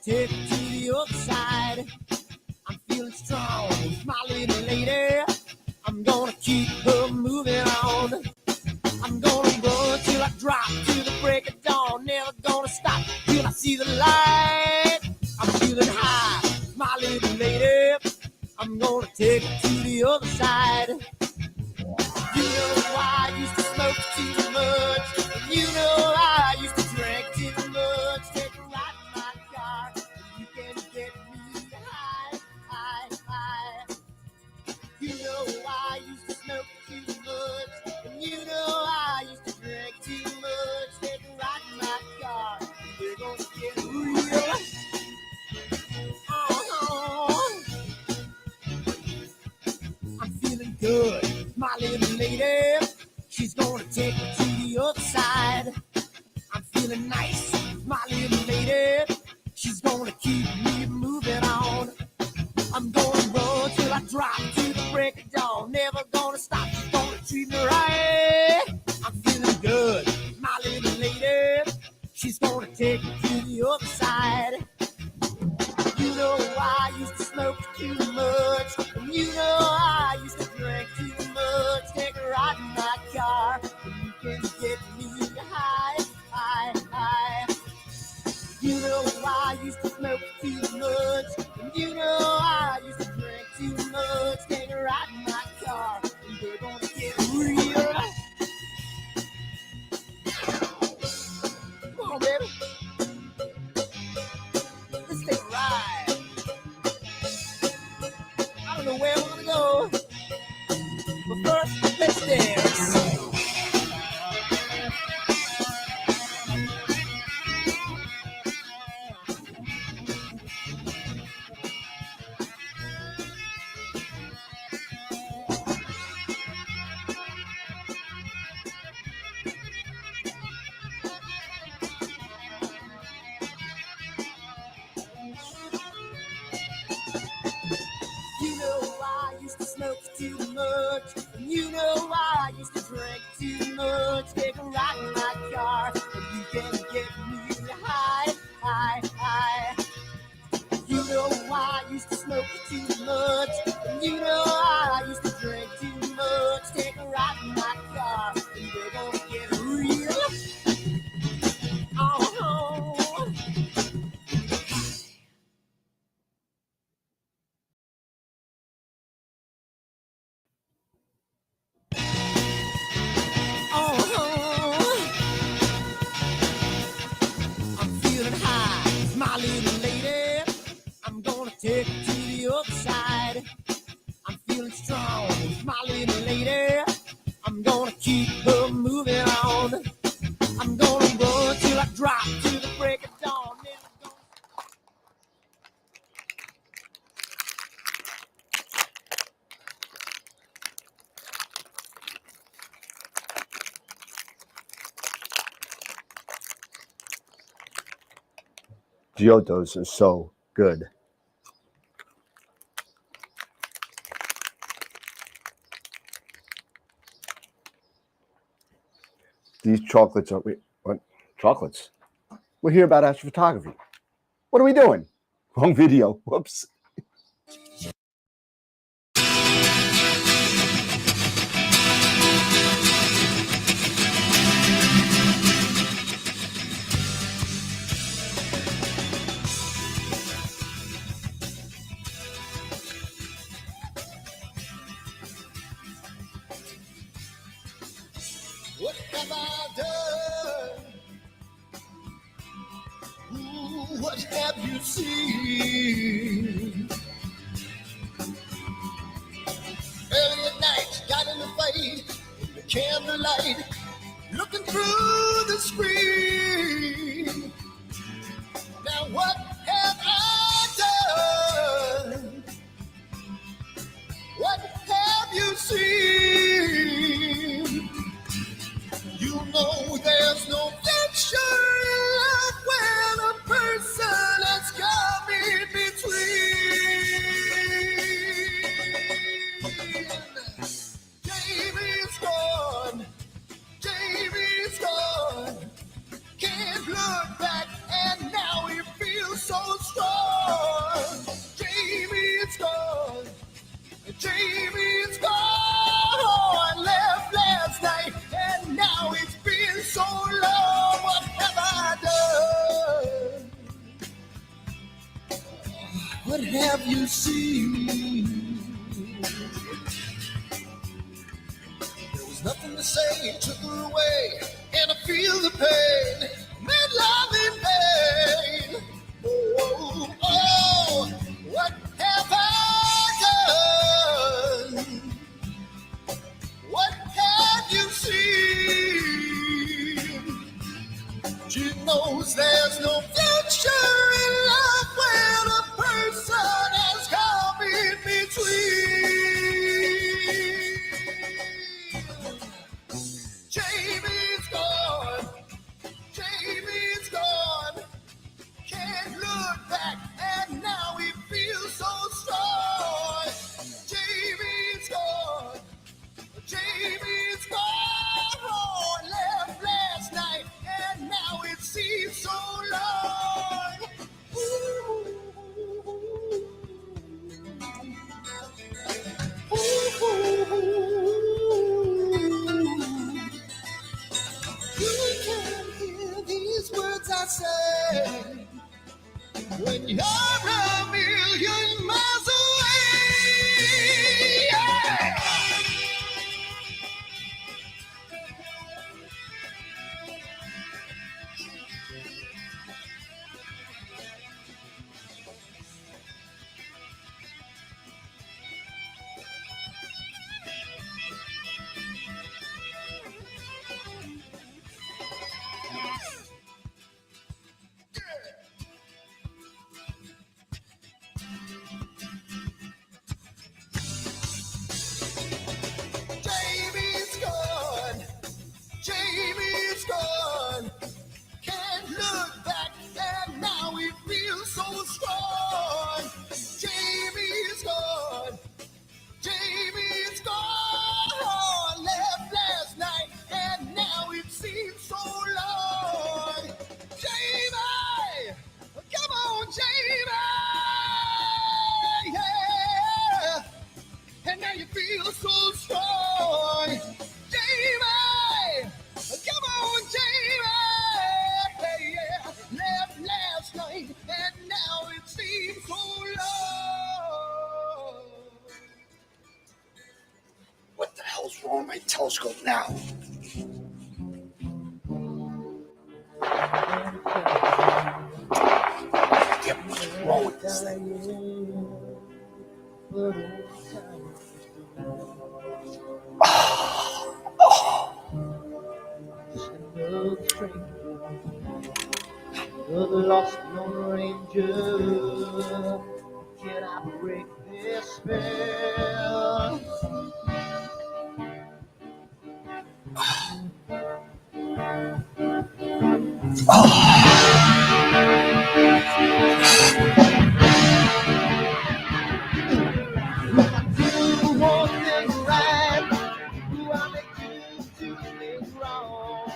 take it to the other side. I'm feeling strong, my little lady. I'm gonna keep her moving on. I'm gonna run till I drop to the break of dawn. Never gonna stop till I see the light. I'm feeling high, my little lady. I'm gonna take it to the other side. You know I used to smoke too much. And you know I used to drink too much. Take a ride in my car. You can get me high, high, high. You know I used to smoke too much. And you know I used to drink too much. Take a ride in my car. We're gonna get real. I'm feeling good, my little lady. She's gonna take me to the other side. I'm feeling nice, my little lady. She's gonna keep me moving on. I'm gonna run till I drop to the break of dawn. Never gonna stop, she's gonna treat me right. I'm feeling good, my little lady. She's gonna take me to the other side. You know I used to smoke too much. And you know I used to drink too much. Take a ride in my car. You can get me high, high, high. You know I used to smoke too much. And you know I used to drink too much. Take a ride in my car. And we're gonna get real. Come on, baby. Let's take a ride. I don't know where we're gonna go, but first, let's dance. You know I used to smoke too much. And you know I used to drink too much. Take a ride in my car, and you can get me high, high, high. You know I used to smoke too much. And you know I used to drink too much. Take a ride in my car, and we're gonna get real. Oh. I'm feeling high, my little lady. I'm gonna take it to the other side. I'm feeling strong, my little lady. I'm gonna keep her moving on. I'm gonna run till I drop to the break of dawn. Giottos are so good. These chocolates are what? Chocolates? We're here about astrophotography. What are we doing? Wrong video. Whoops. What have I done? Ooh, what have you seen? Early at night, got in the fight, in the candlelight, looking through the screen. Now what have I done? What have you seen? You know there's no future in love when a person has come in between. Jamie's gone, Jamie's gone. Can't love What have you seen? There was nothing to say, it took her away, and I feel the pain, made love in vain. Oh, oh, what have I done? What have you seen? She knows there's no future in love when a person has come in between. Jamie's gone, Jamie's gone. Can't look back, and now he feels so strong. Jamie's gone, Jamie's gone. Left last night, and now it seems so long. Ooh. You can hear these words I say when you're a million miles away. Yeah. Jamie's gone, Jamie's gone. Can't look back, and now he feels so strong. Jamie's gone, Jamie's gone. Left last night, and now it seems so long. Jamie, come on, Jamie, yeah. And now you feel so strong. Jamie, come on, Jamie, yeah. Left last night, and now it seems so long. What the hell's wrong with my telescope now? What's wrong with this thing? The lost Lone Ranger, can I break this spell? Do one thing right, do I make you do things wrong?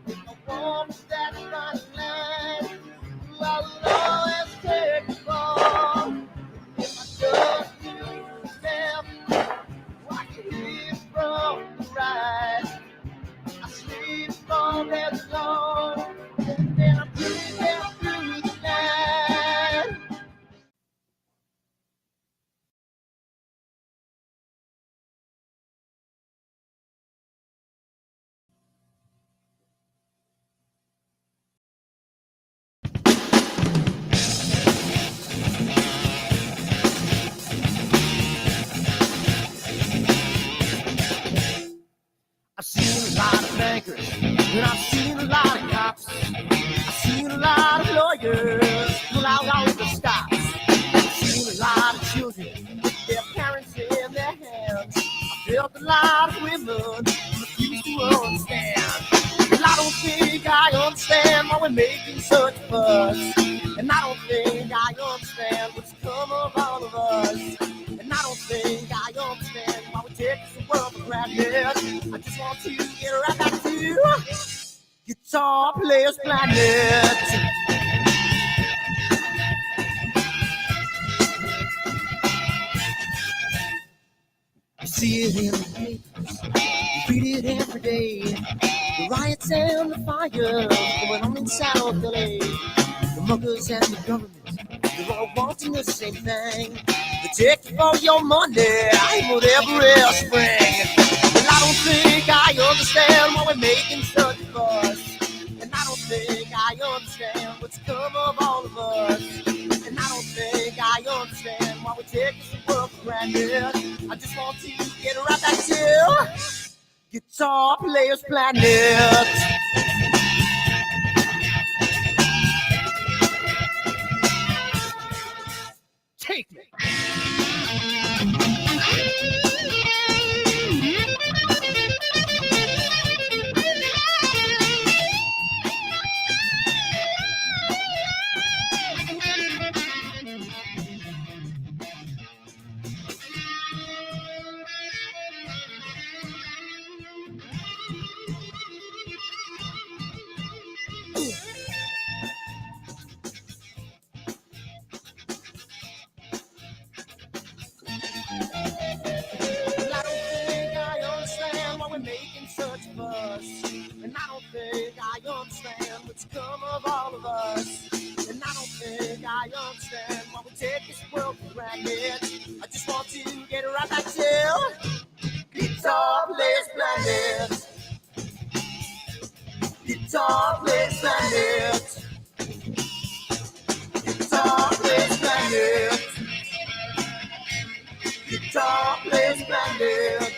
If I want that fine line, I will always take it wrong. If I don't do the left, I can hear from the right. I sleep all day long, and I'm breathing through the night. I've seen a lot of bankers, and I've seen a lot of cops. I've seen a lot of lawyers pull out all the stops. I've seen a lot of children with their parents in their hands. I've felt a lot of women who refuse to understand. And I don't think I understand why we're making such a fuss. And I don't think I understand what's come of all of us. And I don't think I understand why we take this world for granted. I just want to get right back to Guitar Players Planet. You see it in the papers, you read it every day. The riots and the fires going on in South LA. The muggers and the government They're all wanting the same thing. They take you for your money and whatever else you bring. Well, I don't think I understand why we're making such a fuss. And I don't think I understand what's come of all of us. And I don't think I understand why we take this world for granted. I just want to get right back to Guitar Players Planet. Take me. Making such a fuss, and I don't think I understand what's come of all of us. And I don't think I understand why we take this world for granted. I just want to get right back to Guitar Players Planet. Guitar Players Planet. Guitar Players Planet. Guitar Players Planet.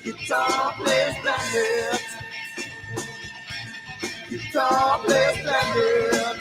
Guitar Players Planet. Guitar Players Planet.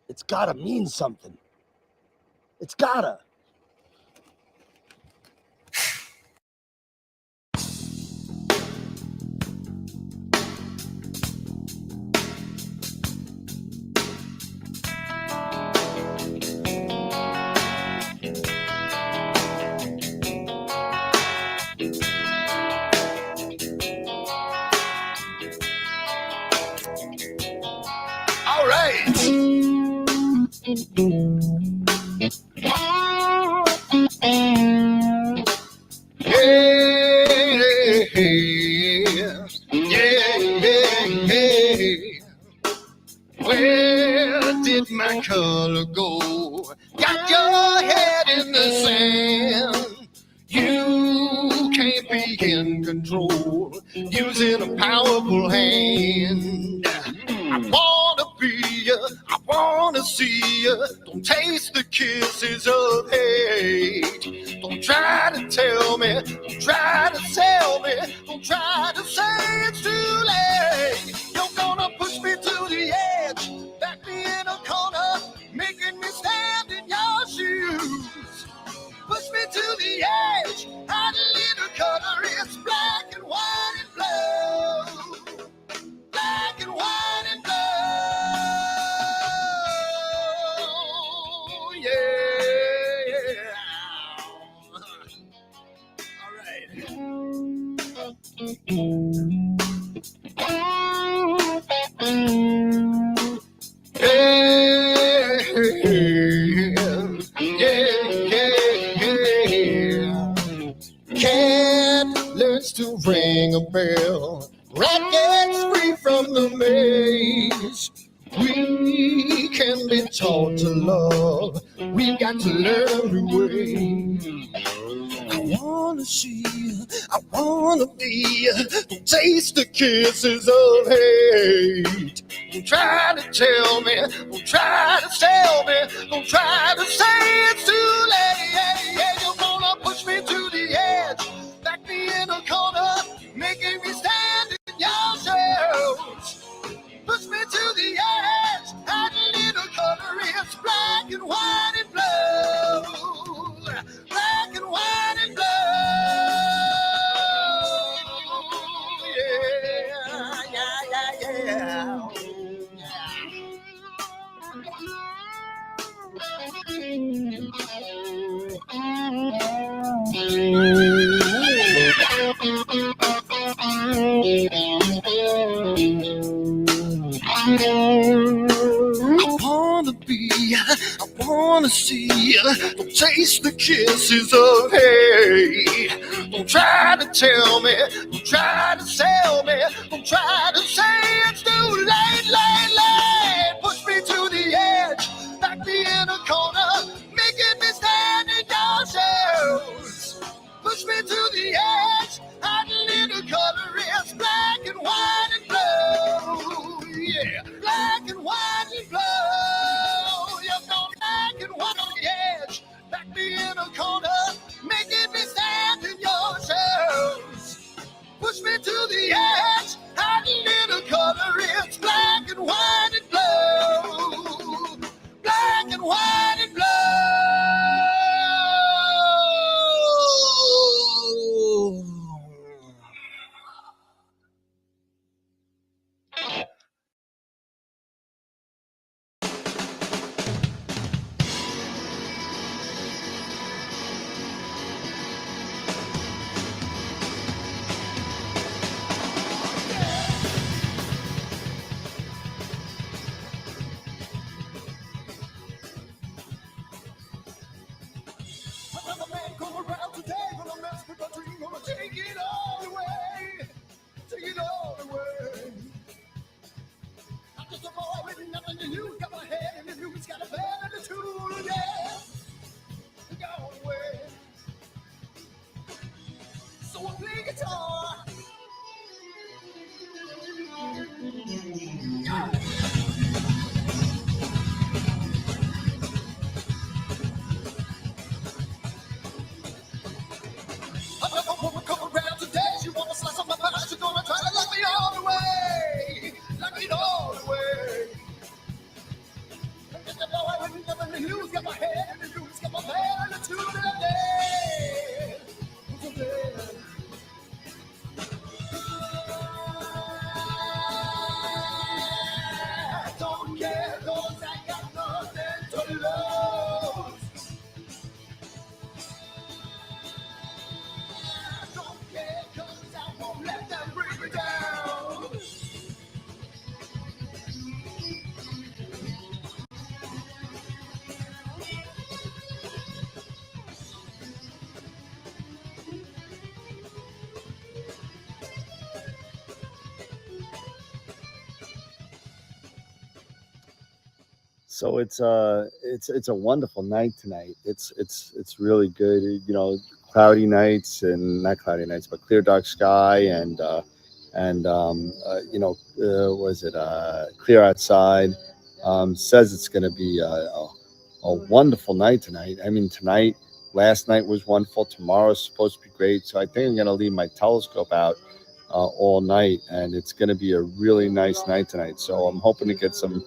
It's gotta mean something. It's gotta. All right. Where did my color go? Got your head in the sand. You can't be in control, using a powerful hand. I wanna be you, I wanna see you. Don't taste the kisses of hate. Don't try to tell me, don't try to sell me, don't try to say it's too late. You're gonna push me to the edge, back me in a corner, making me stand in your shoes. Push me to the edge, hide a little color, it's black and white and blue. Black and white and blue, yeah. All right. Cat learns to ring a bell. Rat gets free from the maze. We can be taught to love. We've got to learn to wait. I wanna see you, I wanna be you. Don't taste the kisses of hate. Don't try to tell me, don't try to sell me, don't try to say it's too late. You're gonna push me to the edge, back me in a corner, making me stand in your shadows. Push me to the edge, add a little color, it's black and white and blue. Black and white and blue. see. Don't taste the kisses of hate. Don't try to tell me. Don't try to sell me. Don't try to say it's too late, late, late. Push me to the edge, back me in a corner, making me stand in your shoes. Push me to the edge, hide a little color. It's black and white and blue. Yeah, black and white and blue. You're gone black and white on the edge, back me in a corner, making me stand in your shoes. Push me to the edge, hide a little color. It's black and white and blue. Black and white and blue. Another man come around today, gonna mess with my dream, gonna take it all away. Take it all away. I'm just a boy with nothing to lose, got my head in the news, got a bad attitude, yeah. Go away. So I play guitar. Another woman come around today, she wanna slice up my pie, she's gonna try to lock me all the way. Lock me all the way. I'm just a boy with nothing to lose, got my head in the news, got my bad attitude, yeah. I don't care, 'cause I got nothing to lose. I don't care, 'cause I won't let them bring me down. So it's a wonderful night tonight. It's really good. You know, cloudy nights and not cloudy nights, but clear dark sky and was it clear outside. Says it's going to be a wonderful night tonight. I mean, last night was wonderful. Tomorrow's supposed to be great. So I think I'm going to leave my telescope out all night, and it's going to be a really nice night tonight. So I'm hoping to get some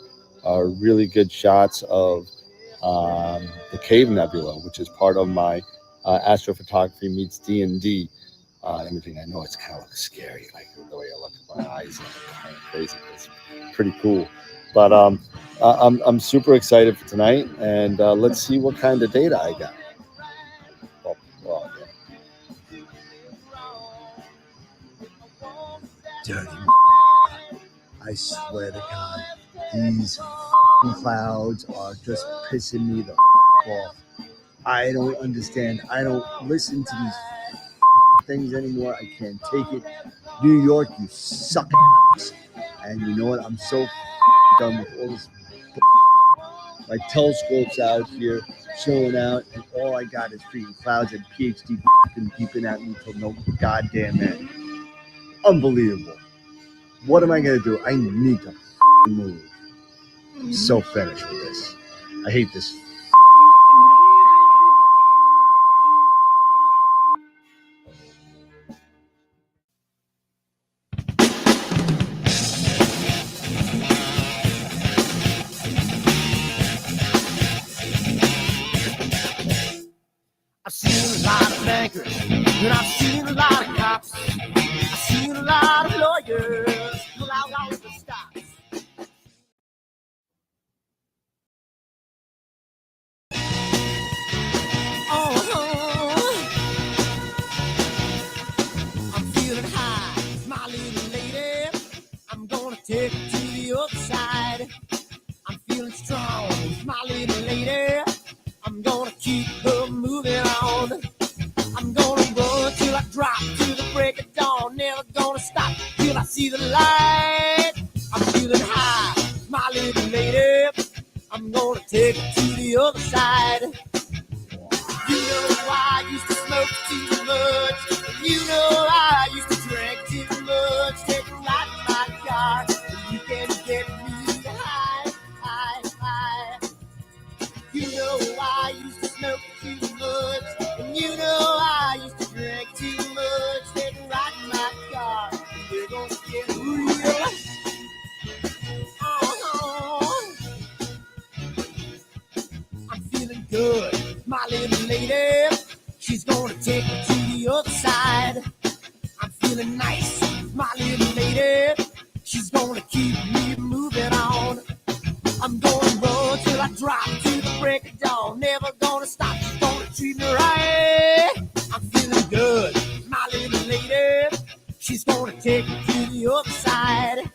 really good shots of the Cave Nebula, which is part of my astrophotography meets D&D imaging. I know it's kind of scary, like the way I look at my eyes, kind of crazy. It's pretty cool, but I'm super excited for tonight, and let's see what kind of data I got. Well, yeah. Dirty. I swear to God, these clouds are just pissing me the off. I don't understand. I don't listen to these things anymore. I can't take it. New York, you suck. And you know what? I'm so done with all this. My telescope's out here chilling out, and all I got is freaking clouds and PhD beeping at me till no goddamn end. Unbelievable. What am I gonna do? I need to move. I'm so finished with this. I hate this. I've seen a lot of bankers, and I've seen a lot of cops. I've seen a lot of lawyers pull out all of the stops. I'm feeling high, my little lady. I'm gonna take it to the other side. I'm feeling strong, my little lady. break of dawn. Never gonna stop till I see the light. I'm feeling high, my little lady. I'm gonna take it to the other side. You know I used to smoke too much. You know I used to drink too much. Take a ride in my car. You can get me high, high, high. You know I used to smoke too much. And you know I used to drink too much. Take a ride in my car. We're gonna get real. Oh, I'm feeling good, my little lady. She's gonna take me to the other side. I'm feeling nice, my little lady. She's gonna keep me moving on. I'm gonna run till I drop to the break of dawn. Never gonna stop, she's gonna treat me right. I'm feeling good, my little lady. She's gonna take me to the other side.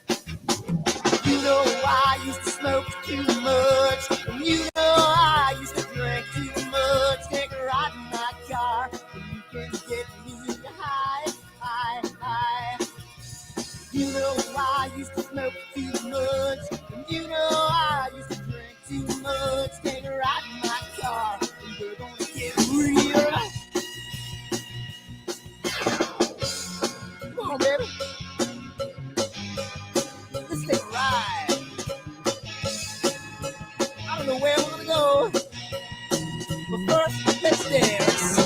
You know I used to smoke too much. And you know I used to drink too much. Take a ride in my car. And you can get me high, high, high. You know I used to smoke too much. And you know I used to drink too much. Take a ride in my car. And we're gonna get real. Come on, baby. Let's take a ride. I don't know where we're gonna go. But first, let's dance.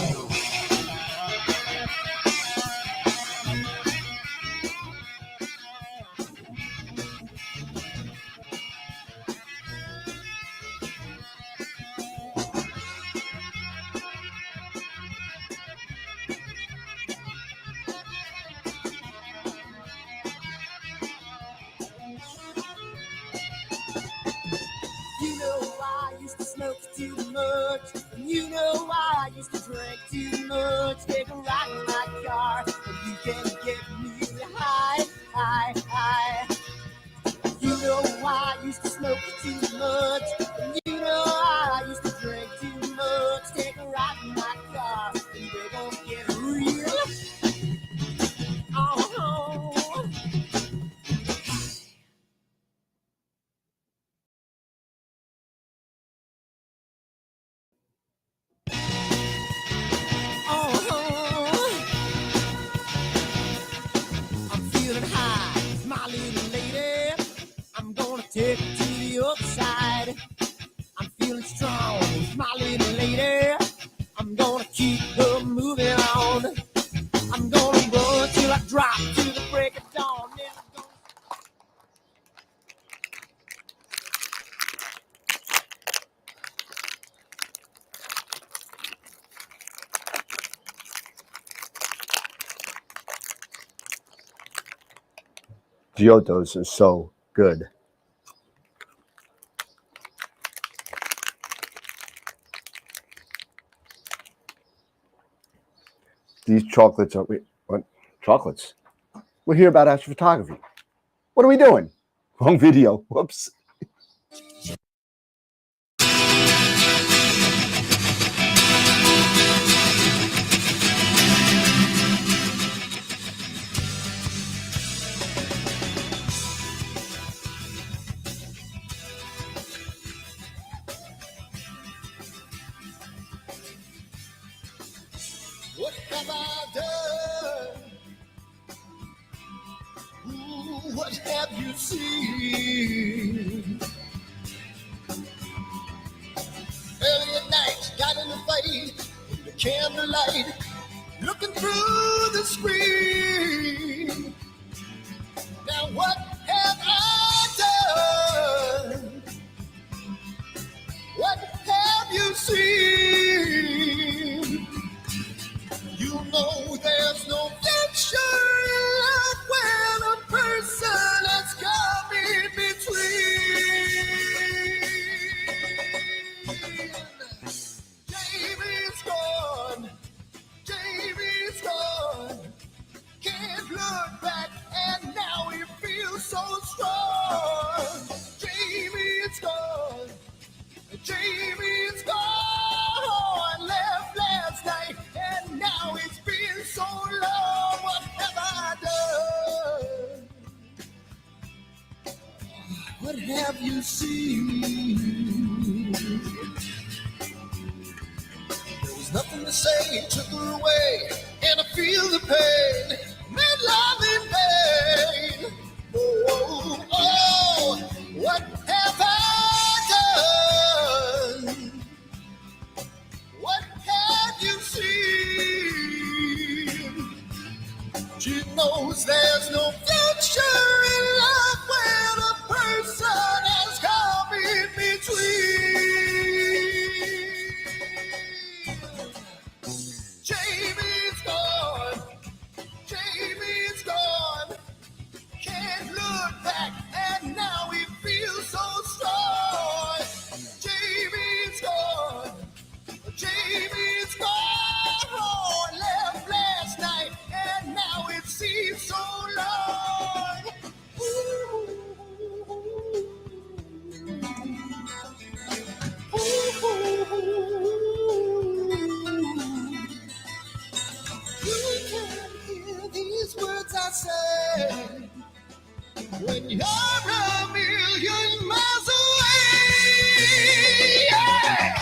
You know I used to smoke too much. And you know I used to drink too much. Take a ride in my car. And you can get me high, high, high. You know I used to smoke too much. And you know I used to drink too much. Take a ride in my car. And we're gonna get real. Oh, oh. I'm feeling high, my little lady. I'm gonna take it to the other side. I'm feeling strong, my little lady. I'm gonna keep her moving on. I'm gonna run till I drop to the break of dawn. Never gonna... Giottos are so good. These chocolates are what? Chocolates? We're here about astrophotography. What are we doing? Wrong video. Whoops. What have I done? Ooh, what have you seen? Early at night, got in the fight, in the candlelight, looking through the screen. Now what have I done? What have you seen? You know there's no future left when a person has come in between. Jamie's gone. Jamie's gone. What have you seen? There was nothing to say, took her away, and I feel the pain, made love in pain. Oh, oh, oh, what have I done? What have you seen? She knows there's no future in love when a person has come in between. Jamie's gone, Jamie's gone. Can't look back, and now he feels so strong. Jamie's gone, Jamie's gone. Left last night, and now it seems so long. Ooh. You can hear these words I say when you're a million miles away. Yeah.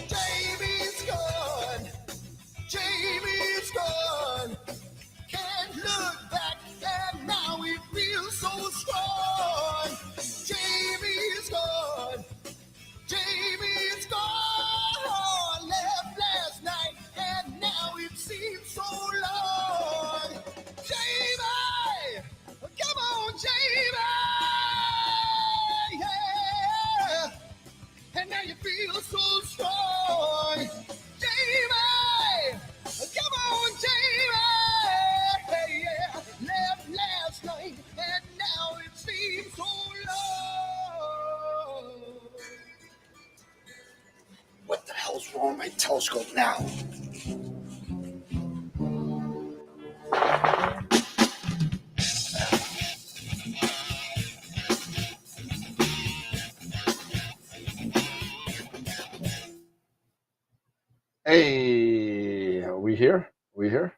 Jamie's gone, Jamie's gone. Can't look back, and now it feels so strong. Jamie's gone, Jamie's gone. Left last night, and now it seems so long. Jamie, come on, Jamie, yeah. And now you feel so strong. Jamie, come on, Jamie, yeah. Left last night, and now it seems so long. What the hell's wrong with my telescope now? Hey, are we here? Are we here?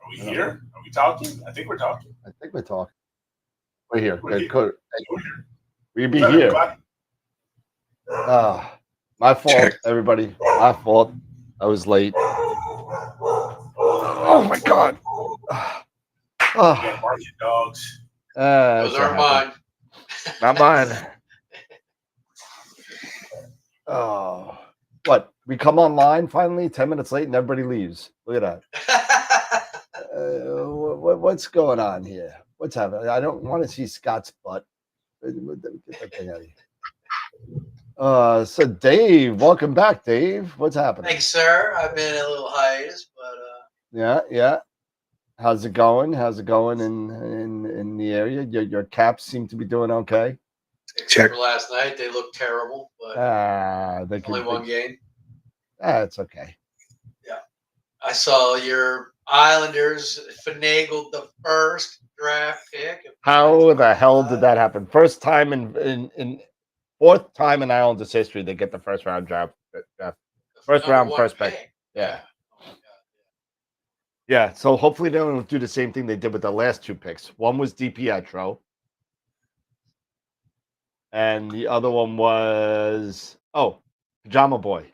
Are we here? Are we talking? I think we're talking. I think we're talking. We're here. We're here. Good. We're here. We be What's up, here. everybody? My fault, everybody. My fault. I was late. Oh my God. You got market dogs. Those are mine. Not mine. Oh, what? We come online finally 10 minutes late and everybody leaves. Look at that. What's going on here? What's happening? I don't want to see Scott's butt. Get that thing out of here. So Dave, welcome back, Dave. What's happening? Thanks, sir. I've been in a little hiatus, but Yeah. How's it going? How's it going in the area? Your Caps seem to be doing okay. except for last night, they looked terrible. But only one game. It's okay. Yeah, I saw your Islanders finagled the first draft pick. How the hell did that happen? First time in fourth time in Islanders history they get the first round draft. First round first pick. Yeah. Oh my God, Yeah. So hopefully they don't do the same thing they did with the last two picks. One was DiPietro. And the other one was Pajama Boy,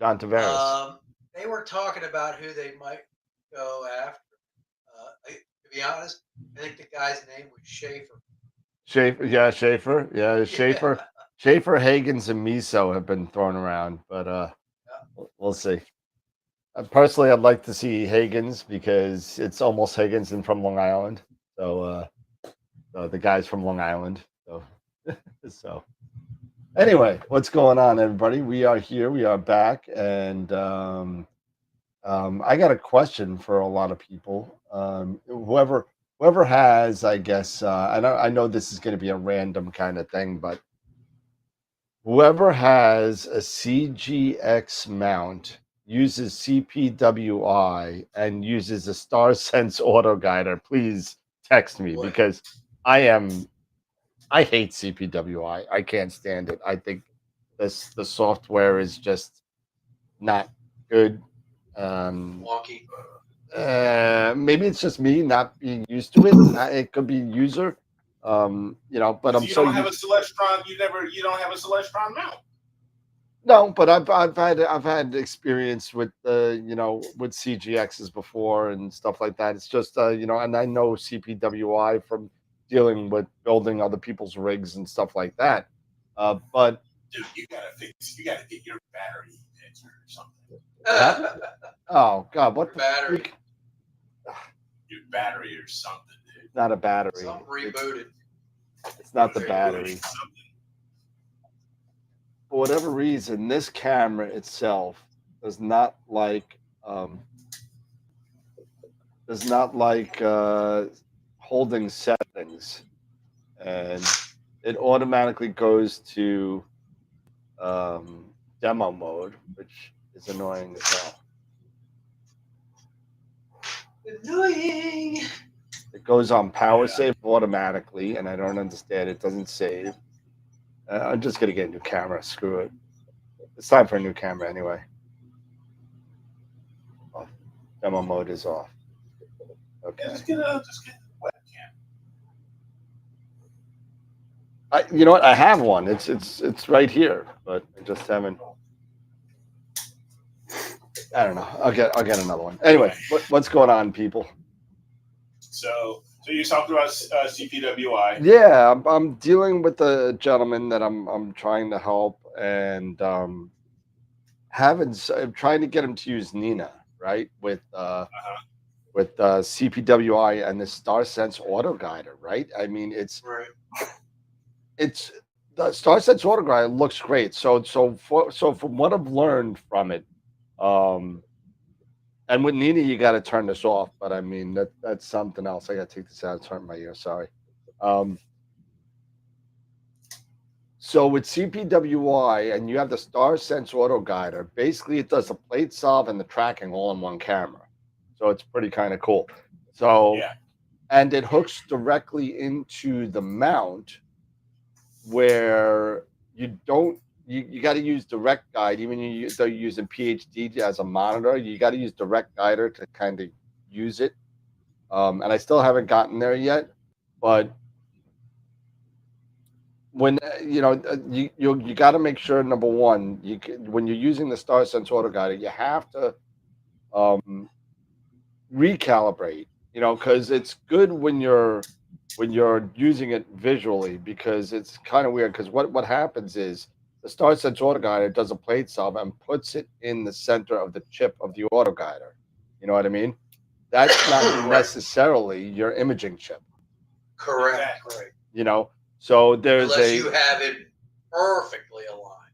John Tavares. They were talking about who they might go after. To be honest, I think the guy's name was Schaefer. Schaefer. Schaefer, Higgins, and Miso have been thrown around, but we'll see. Personally, I'd like to see Higgins because it's almost Higgins and from Long Island. So the guy's from Long Island. So anyway, what's going on, everybody? We are here. We are back, and I got a question for a lot of people. Whoever whoever has, I guess, I know this is going to be a random kind of thing, but whoever has a CGX mount, uses CPWI, and uses a Starsense Autoguider, please text me, Boy. because I hate CPWI. I can't stand it. I think the software is just not good. Wonky. Maybe it's just me not being used to it. It could be user. But I'm you so don't have a used. Celestron. You don't have a Celestron mount. No, but I've had experience with with CGXs before and stuff like that. It's just and I know CPWI from dealing with building other people's rigs and stuff like that. But Dude, you gotta get your battery picture or something. oh god, what the battery? freak? Your battery or something, dude. Not a battery. Something rebooted. It's not the battery. For whatever reason, this camera itself does not like holding settings, and it automatically goes to demo mode, which is annoying as well. Annoying. It goes on power save automatically, and I don't understand. It doesn't save. I'm just gonna get a new camera. Screw it. It's time for a new camera anyway. Oh, demo mode is off. Okay. Just get a webcam. You know what? I have one. It's right here, but I just haven't. I don't know. I'll get another one. Anyway, what's going on, people? So you talked about CPWI. Yeah, I'm dealing with a gentleman that I'm trying to help, and I'm trying to get him to use Nina, right, with CPWI and the Starsense Autoguider, right? I mean, it's the Starsense Autoguider looks great. So from what I've learned from it, and with Nina, you got to turn this off. But I mean, that's something else. I got to take this out and turn my ear. Sorry. So with CPWI, and you have the Starsense Autoguider, basically it does the plate solve and the tracking all in one camera. So it's pretty kind of cool. So, and it hooks directly into the mount, where you don't. You got to use direct guide, even though you're using PhD as a monitor. You got to use direct guider to kind of use it. And I still haven't gotten there yet, but when you got to make sure, number one, when you're using the Starsense Autoguider, you have to recalibrate. Because it's good when you're using it visually, because it's kind of weird. Because what happens is, the Starsense Autoguider does a plate solve and puts it in the center of the chip of the autoguider. You know what I mean? That's not necessarily your imaging chip. Correct. So there's unless you have it perfectly aligned.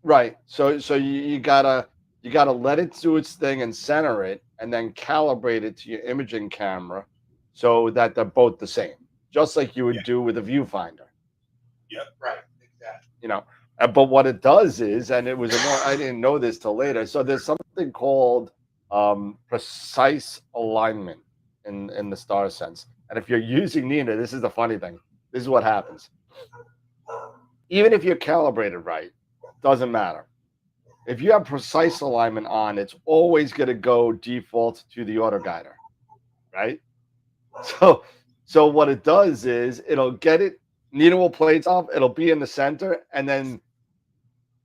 Right. So you gotta let it do its thing and center it, and then calibrate it to your imaging camera, so that they're both the same, just like you would do with a viewfinder. Yep. Right. Exactly. But what it does is, and it was I didn't know this till later. So there's something called precise alignment in the Starsense. And if you're using Nina, this is the funny thing. This is what happens. Even if you're calibrated right, doesn't matter. If you have precise alignment on, it's always going to go default to the autoguider, right? So what it does is, it'll get it. Nina will plate off. It'll be in the center, and then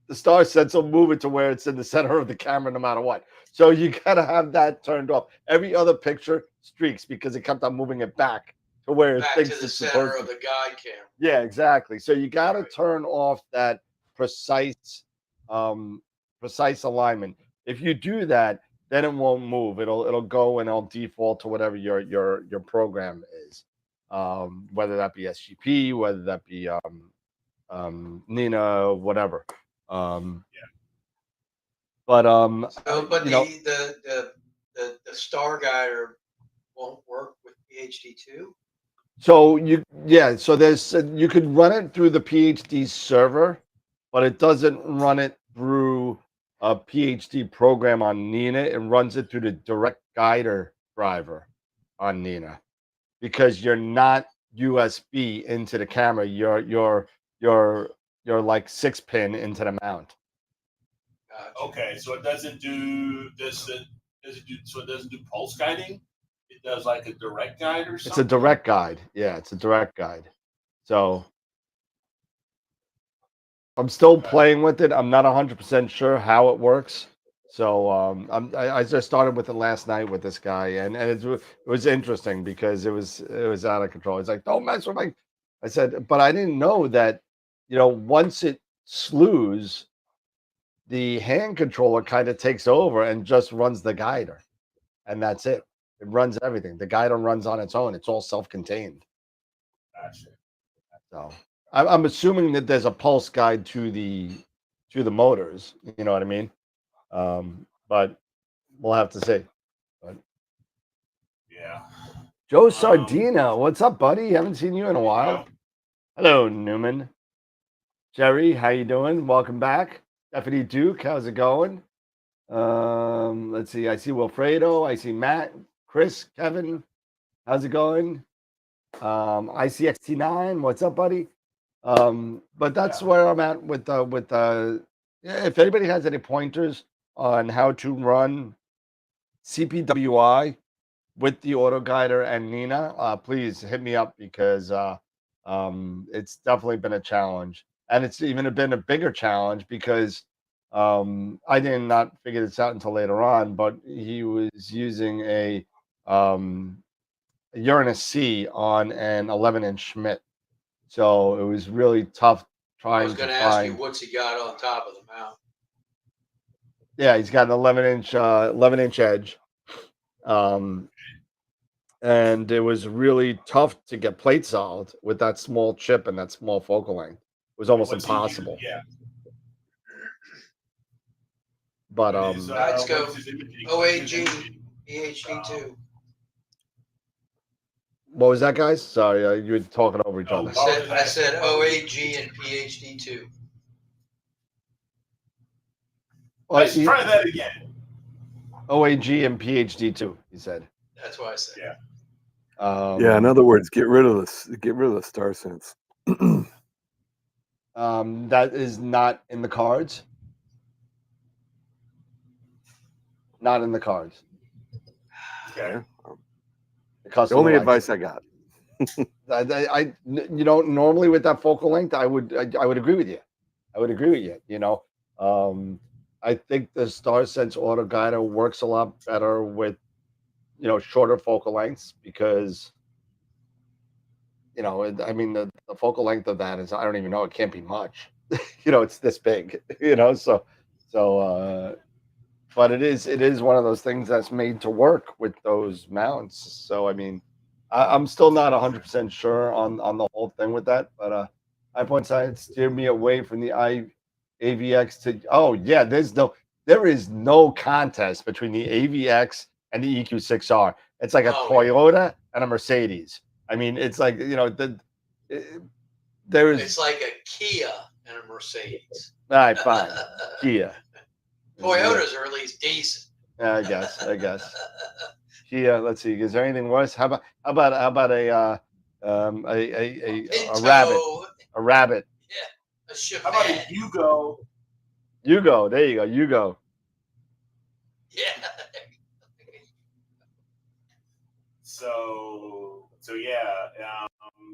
the Starsense will move it to where it's in the center of the camera, no matter what. So you got to have that turned off. Every other picture streaks, because it kept on moving it back to where it thinks it's supposed to. Of the guide camera. Yeah, exactly. So you got to turn off that precise alignment. If you do that, then it won't move. It'll go and it'll default to whatever your program is, whether that be SGP, whether that be Nina, whatever. But the Star Guider won't work with PhD2. So so there's you could run it through the PhD server, but it doesn't run it through a PhD program on Nina. It runs it through the direct guider driver on Nina because you're not USB into the camera. You're like 6-pin into the mount. Gotcha. Okay, so it doesn't do this. So it doesn't do pulse guiding. It does like a direct guide or something. It's a direct guide. Yeah, it's a direct guide. So I'm still playing with it. I'm not 100% sure how it works. So I just started with it last night with this guy, and it was interesting because it was out of control. It's like, don't mess with my. I said, but I didn't know that, once it slews, the hand controller kind of takes over and just runs the guider, and that's it. It runs everything. The guider runs on its own. It's all self-contained. Gotcha. So I'm assuming that there's a pulse guide to the motors. You know what I mean? But we'll have to see. But Yeah. Joe Sardina, what's up, buddy? Haven't seen you in a while. Hello, Newman. Jerry, how you doing? Welcome back. Stephanie Duke, how's it going? Let's see. I see Wilfredo. I see Matt, Chris, Kevin. How's it going? ICXT9, what's up, buddy? But that's where I'm at with if anybody has any pointers on how to run CPWI with the Autoguider and Nina, please hit me up because it's definitely been a challenge, and it's even been a bigger challenge because I did not figure this out until later on, but he was using a Uranus C on an 11-inch Schmidt. So it was really tough I was trying going to to ask find. you what's he got on top of the mount. Yeah, he's got an 11-inch edge, and it was really tough to get plate solid with that small chip and that small focal length. It was almost impossible. Yeah. But Let's go. OAG PhD2. what was that, guys? Sorry, you were talking over each other. I said OAG and PhD2. Let's try that again. OAG and PhD2, he said. That's what I said. Yeah. Yeah, in other words, get rid of the Starsense. That is not in the cards. Not in the cards. Okay. The only advice I got. I normally with that focal length, I would agree with you. I would agree with you. I think the Starsense Autoguider works a lot better with shorter focal lengths because I mean the focal length of that is, I don't even know, it can't be much. It's this big. But it is one of those things that's made to work with those mounts. So I mean, I'm still not 100% sure on the whole thing with that, but iPoint steered me away from the AVX to. Oh yeah, there is no contest between the AVX and the EQ6R. It's like a Toyota and a Mercedes. I mean, it's like It's like a Kia and a Mercedes. All right, fine. Kia. Toyotas are at least decent. I guess. Kia. Let's see. Is there anything worse? How about a rabbit? A rabbit. Yeah. A Chevette. How about a Yugo? Yugo. There you go. Yugo. Yeah. So yeah.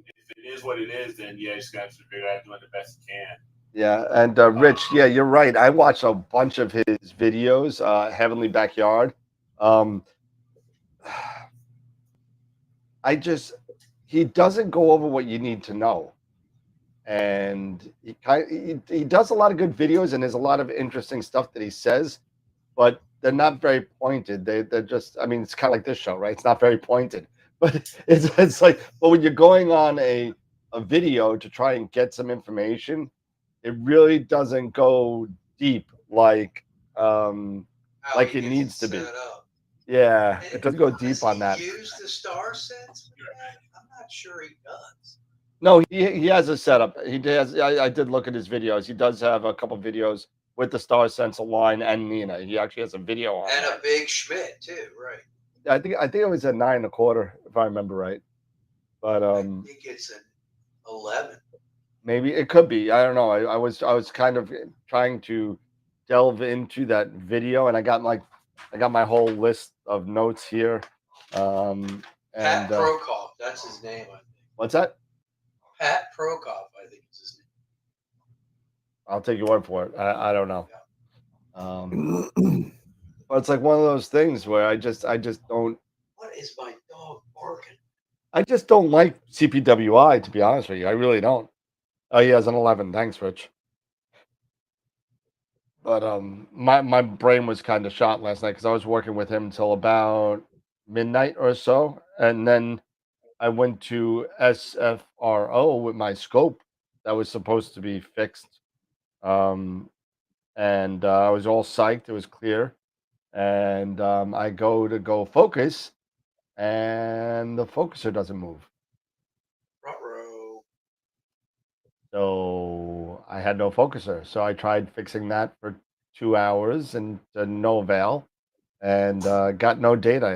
If it is what it is, then yeah, you just got to figure out doing the best you can. Yeah, and Rich, yeah, you're right. I watched a bunch of his videos, Heavenly Backyard. He doesn't go over what you need to know, and he does a lot of good videos, and there's a lot of interesting stuff that he says, but they're not very pointed. They're just, I mean, it's kind of like this show, right? It's not very pointed, but it's like, but when you're going on a video to try and get some information, it really doesn't go deep like it needs to be. Yeah, And it does go does deep on he that. use the Starsense for that? I'm not sure he does. No, he has a setup. He does. I did look at his videos. He does have a couple videos with the Starsense line and Nina. He actually has a video on And that. a big Schmidt too, right? I think it was at 9.25, if I remember right. But I think it's an 11. maybe it could be. I don't know. I was kind of trying to delve into that video, and I got my whole list of notes here. Pat And Prokop, that's his name, I think. what's that? Pat Prokop, I think is his name. I'll take your word for it. I don't know. But it's like one of those things where I just don't. What is my dog barking? I just don't like CPWI, to be honest with you. I really don't. Oh, he has an 11. Thanks, Rich. But my brain was kind of shot last night because I was working with him until about midnight or so, and then I went to SFRO with my scope that was supposed to be fixed, and I was all psyched. It was clear, and I go focus, and the focuser doesn't move. Front row. So I had no focuser. So I tried fixing that for 2 hours and to no avail, and got no data,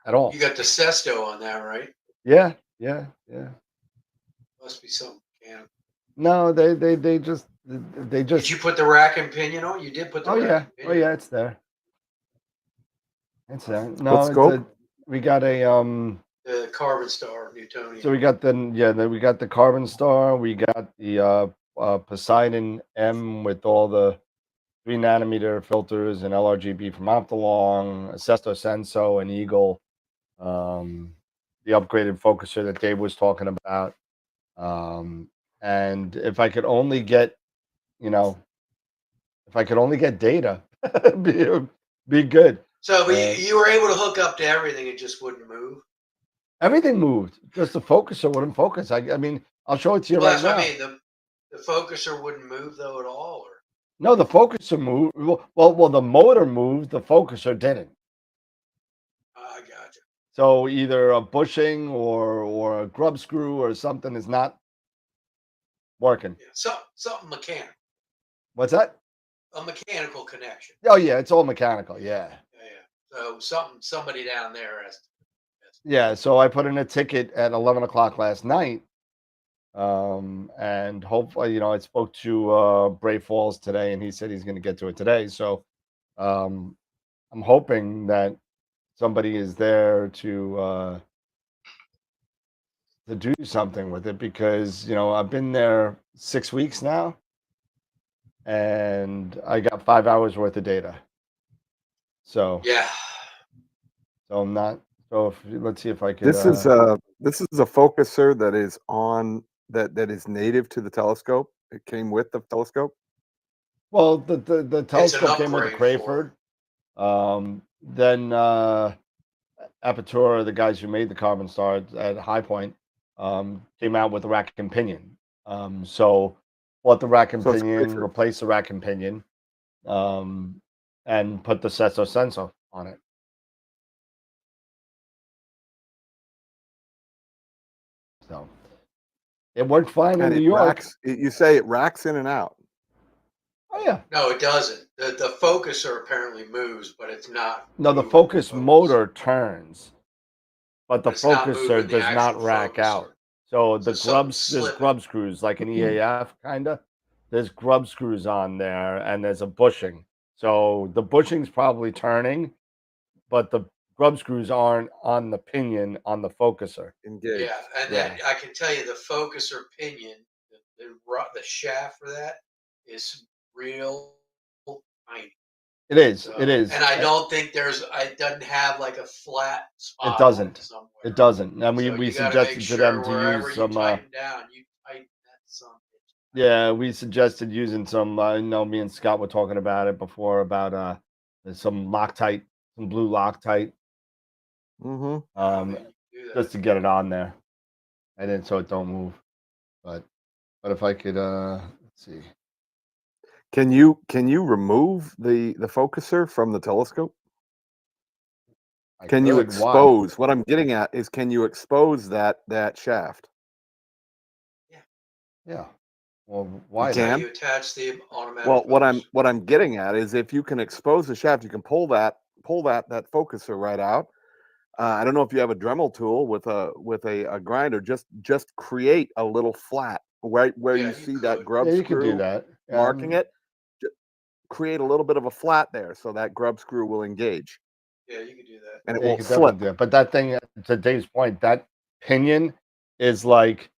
at all. You got the Sesto on that, right? Yeah. Must be something mechanical. No, they just Did you put the rack and pinion on? You did put the Oh rack yeah, and pinion. it's there. It's there. What No, scope? we got a The Carbon Star Newtonian. So we got we got the Carbon Star. We got the Poseidon M with all the 3 nanometer filters and LRGB from Optolong, Sesto Senso and Eagle, the upgraded focuser that Dave was talking about. And if I could only get, data, be good. So you were able to hook up to everything, it just wouldn't move. Everything moved. Just the focuser wouldn't focus. I mean, I'll show it to you Well, right that's now. what I mean. The focuser wouldn't move though at all, or No, the focuser moved. Well, the motor moved. The focuser didn't. I gotcha. So either a bushing or a grub screw or something is not working. Yeah, something mechanical. What's that? A mechanical connection. Oh yeah, it's all mechanical. Yeah. So somebody down there has to. Yeah. So I put in a ticket at 11 o'clock last night, and hopefully, I spoke to Bray Falls today, and he said he's going to get to it today. So, I'm hoping that somebody is there to do something with it because I've been there 6 weeks now, and I got 5 hours worth of data. So Yeah. So I'm not. So let's see if I can. This is a focuser that is on that is native to the telescope. It came with the telescope. Well, the telescope came with the upgrade for Crayford. Then Apertura, the guys who made the Carbon Star at High Point, came out with the rack and pinion. So bought the rack and pinion, replaced the rack and pinion, and put the Sesto Senso on it. So it worked fine in New York. You say it racks in and out. Oh yeah. No, it doesn't. The focuser apparently moves, but it's not. No, the focus motor turns, but the focuser does not rack out. So there's grub screws like an EAF kind of. There's grub screws on there, and there's a bushing. So the bushing's probably turning, but the grub screws aren't on the pinion on the focuser. Engaged. Yeah, and then I can tell you the focuser pinion, the shaft for that is real tiny. It is. It is. And I don't think it doesn't have like a flat spot. It doesn't. Somewhere. It doesn't. And So we suggested to them to use some. You tighten down, you tighten that some. Yeah, we suggested using some. I know me and Scott were talking about it before about some Loctite, some blue Loctite. Mm-hmm. Just to get it on there, and then so it don't move. But if I could, let's see. Can you remove the focuser from the telescope? Can you could. Why? expose? What I'm getting at is, can you expose that shaft? Yeah. Well, why? You That's how can? you attach the automatic. Well, focus. what I'm getting at is, if you can expose the shaft, you can pull that focuser right out. I don't know if you have a Dremel tool with a grinder. Just create a little flat right where Yeah, you you see could. that grub Yeah, you could do screw that. marking it. Create a little bit of a flat there, so that grub screw will engage Yeah, you could do that. and it Yeah, you won't could definitely slip. do it. But that thing, to Dave's point, that pinion is like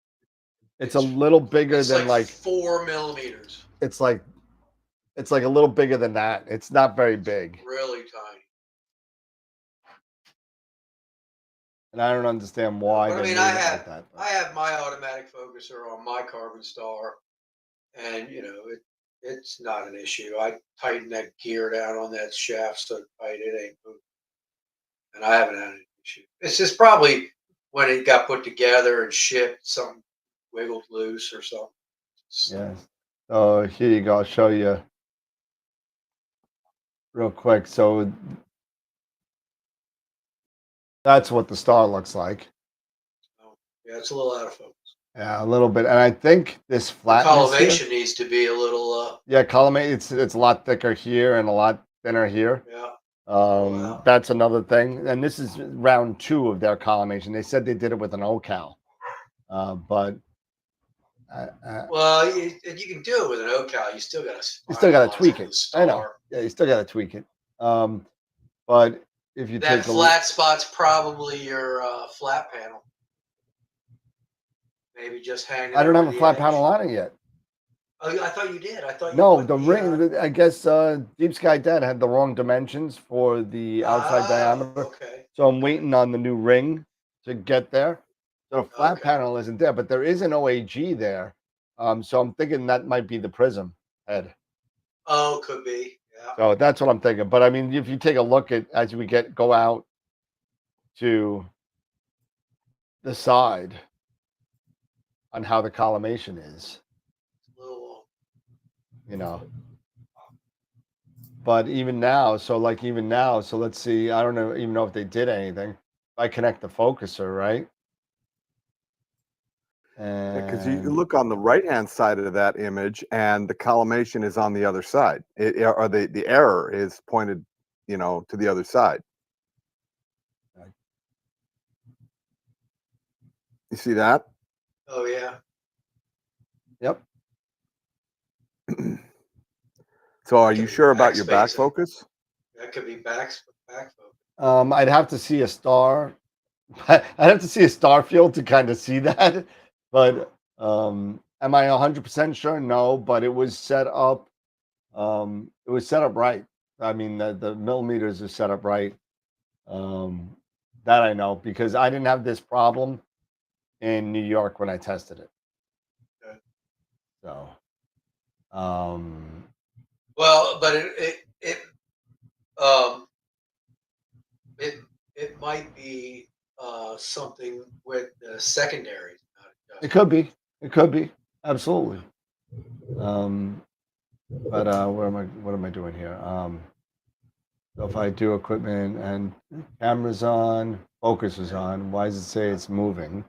it's a little bigger It's than like 4 millimeters. it's like a little bigger than that. It's not very big. Really tiny. And I don't understand why But I they mean, made I it like have that. I have my automatic focuser on my Carbon Star, and it's not an issue. I tighten that gear down on that shaft so tight it ain't moving, and I haven't had an issue. It's just probably when it got put together and shipped, something wiggled loose or something. Yeah. So here you go. I'll show you real quick. So that's what the star looks like. Yeah, it's a little out of focus. Yeah, a little bit. And I think this The flatness here, collimation needs to be a little. yeah, collimate. It's a lot thicker here and a lot thinner here. Yeah. Wow. That's another thing. And this is round 2 of their collimation. They said they did it with an OCal, but Well, you can do it with an OCal. You still got to tweak it. I know. Yeah, you still got to tweak it. But if you that take flat spot's probably your flat panel. Maybe just hanging. I don't have over a the flat edge. panel on it yet. Oh, I thought you did. I thought you No, put the ring. I guess Deep Sky Dad had the wrong dimensions for the outside diameter. Okay. So I'm waiting on the new ring to get there. So the flat panel isn't there, but there is an OAG there. So I'm thinking that might be the prism head. Oh, could be. Yeah. So that's what I'm thinking. But I mean, if you take a look at as we go out to the side on how the collimation is, but even now, so let's see. I don't even know if they did anything. If I connect the focuser, right? Because you look on the right-hand side of that image, and the collimation is on the other side, or the error is pointed, to the other side. You see that? Oh yeah. Yep. So, are you sure about your back focus? That could be back focus. I'd have to see a star. I'd have to see a star field to kind of see that. But am I 100% sure? No, but it was set up. It was set up right. I mean, the millimeters are set up right. That I know because I didn't have this problem in New York when I tested it. Okay. So, well, but it might be something with the secondary. it could be. It could be. Absolutely. But what am I doing here? So if I do equipment and camera's on, focus is on, why does it say it's moving?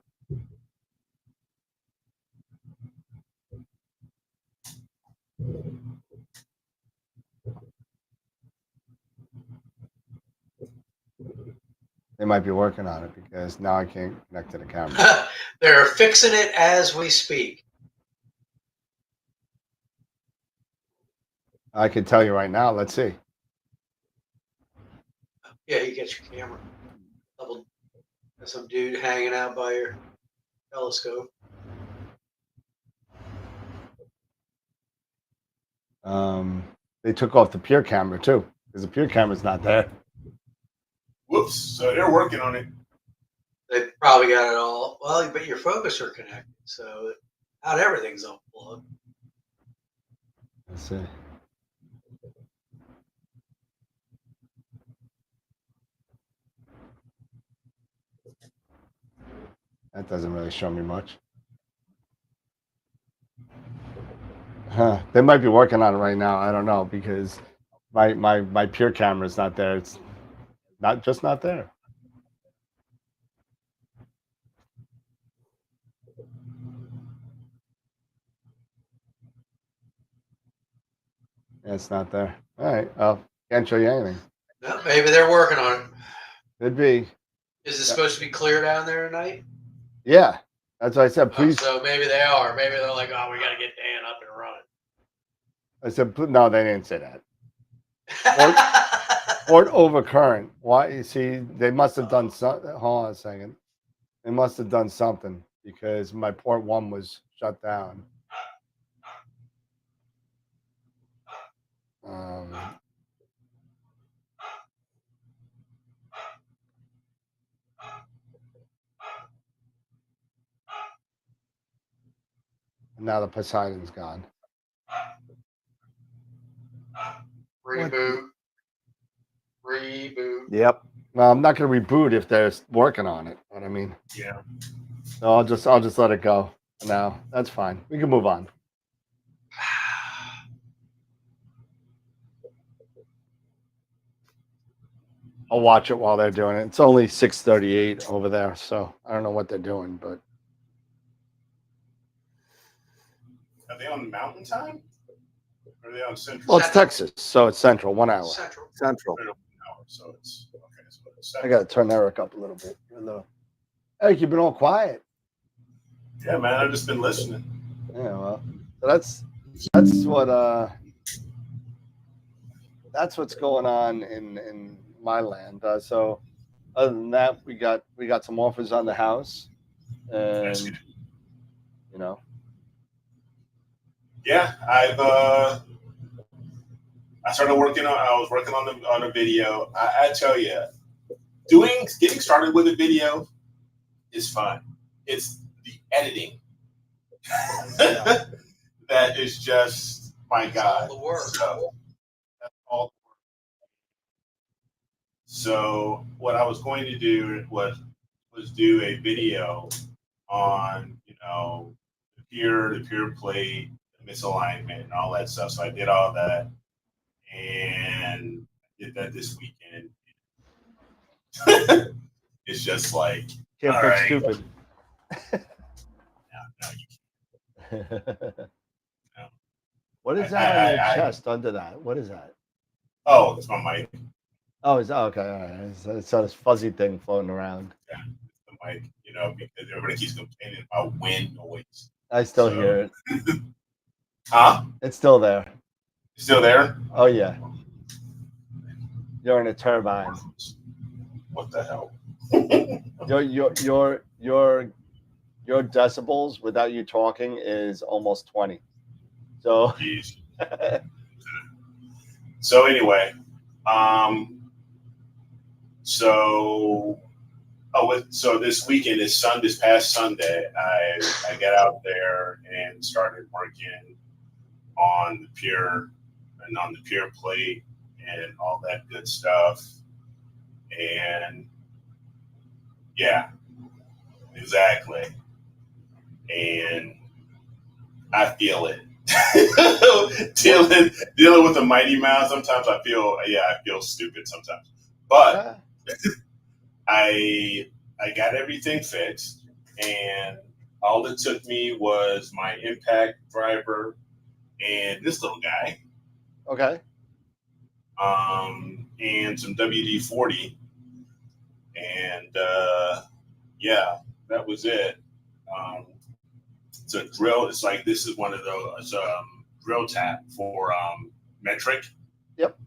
They might be working on it because now I can't connect to the camera. They're fixing it as we speak. I can tell you right now. Let's see. Yeah, you get your camera. Some dude hanging out by your telescope. They took off the Pure camera too because the Pure camera's not there. Whoops! So they're working on it. They probably got it all. Well, but your focuser connected, so not everything's unplugged. Let's see. That doesn't really show me much. Huh. They might be working on it right now. I don't know because my Pure camera is not there. It's not there. It's not there. All right. Oh, can't show you anything. No, maybe they're working on it. Could be. Is it supposed to be clear down there tonight? Yeah. That's what I said. Please. So maybe they are. Maybe they're like, oh, we got to get Dan up and running. I said, no, they didn't say that. Port overcurrent. Why? You see, they must have done something. Hold on a second. They must have done something because my port 1 was shut down. Now the Poseidon's gone. Reboot. Yep. Well, I'm not going to reboot if they're working on it. What I mean. Yeah. So I'll just let it go. Now that's fine. We can move on. I'll watch it while they're doing it. It's only 6:38 over there, so I don't know what they're doing, but Are they on Mountain Time? Or are they on Central? well, it's Texas, so it's Central, 1 hour. Central. So it's okay. So it's I got to turn Eric up a little bit. Eric, you've been all quiet. Yeah, man. I've just been listening. Yeah, well, so that's what's going on in my land. So other than that, we got some offers on the house, and you know. Yeah, I started working on. I was working on a video. I tell you, getting started with a video is fun. It's the editing that is just my God. All the work. So, that's all the work. So what I was going to do was do a video on the pier plate, the misalignment, and all that stuff. So I did all that, and I did that this weekend. It's just like Can't all fix right. stupid. No, you can't. No. What is that on your chest under that? What is that? Oh, it's my mic. Oh, okay. All right. It's this fuzzy thing floating around. Yeah, it's the mic. Because everybody keeps complaining about wind noise. I still hear it. Huh? It's still there. Still there? Oh yeah. You're in a turbine. What the hell? Your decibels without you talking is almost 20. So. Jeez. So anyway, so this weekend this past Sunday, I got out there and started working on the pier and on the pier plate and all that good stuff. And yeah, exactly. And I feel it. dealing with a Mighty Mouse, sometimes I feel stupid sometimes. But I got everything fixed, and all it took me was my impact driver and this little guy. Okay. And some WD-40. And yeah, that was it. It's a drill. It's like this is one of those drill tap for metric. Yep.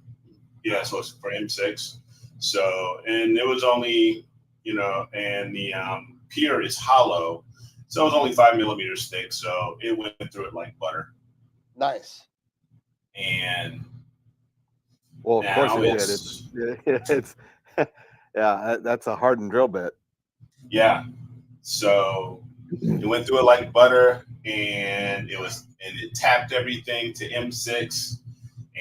Yeah, so it's for M6. So, and it was only, and the pier is hollow, so it was only 5 millimeters thick. So it went through it like butter. Nice. And well, of course it did. It's yeah, that's a hardened drill bit. Yeah. So it went through it like butter, and it tapped everything to M6,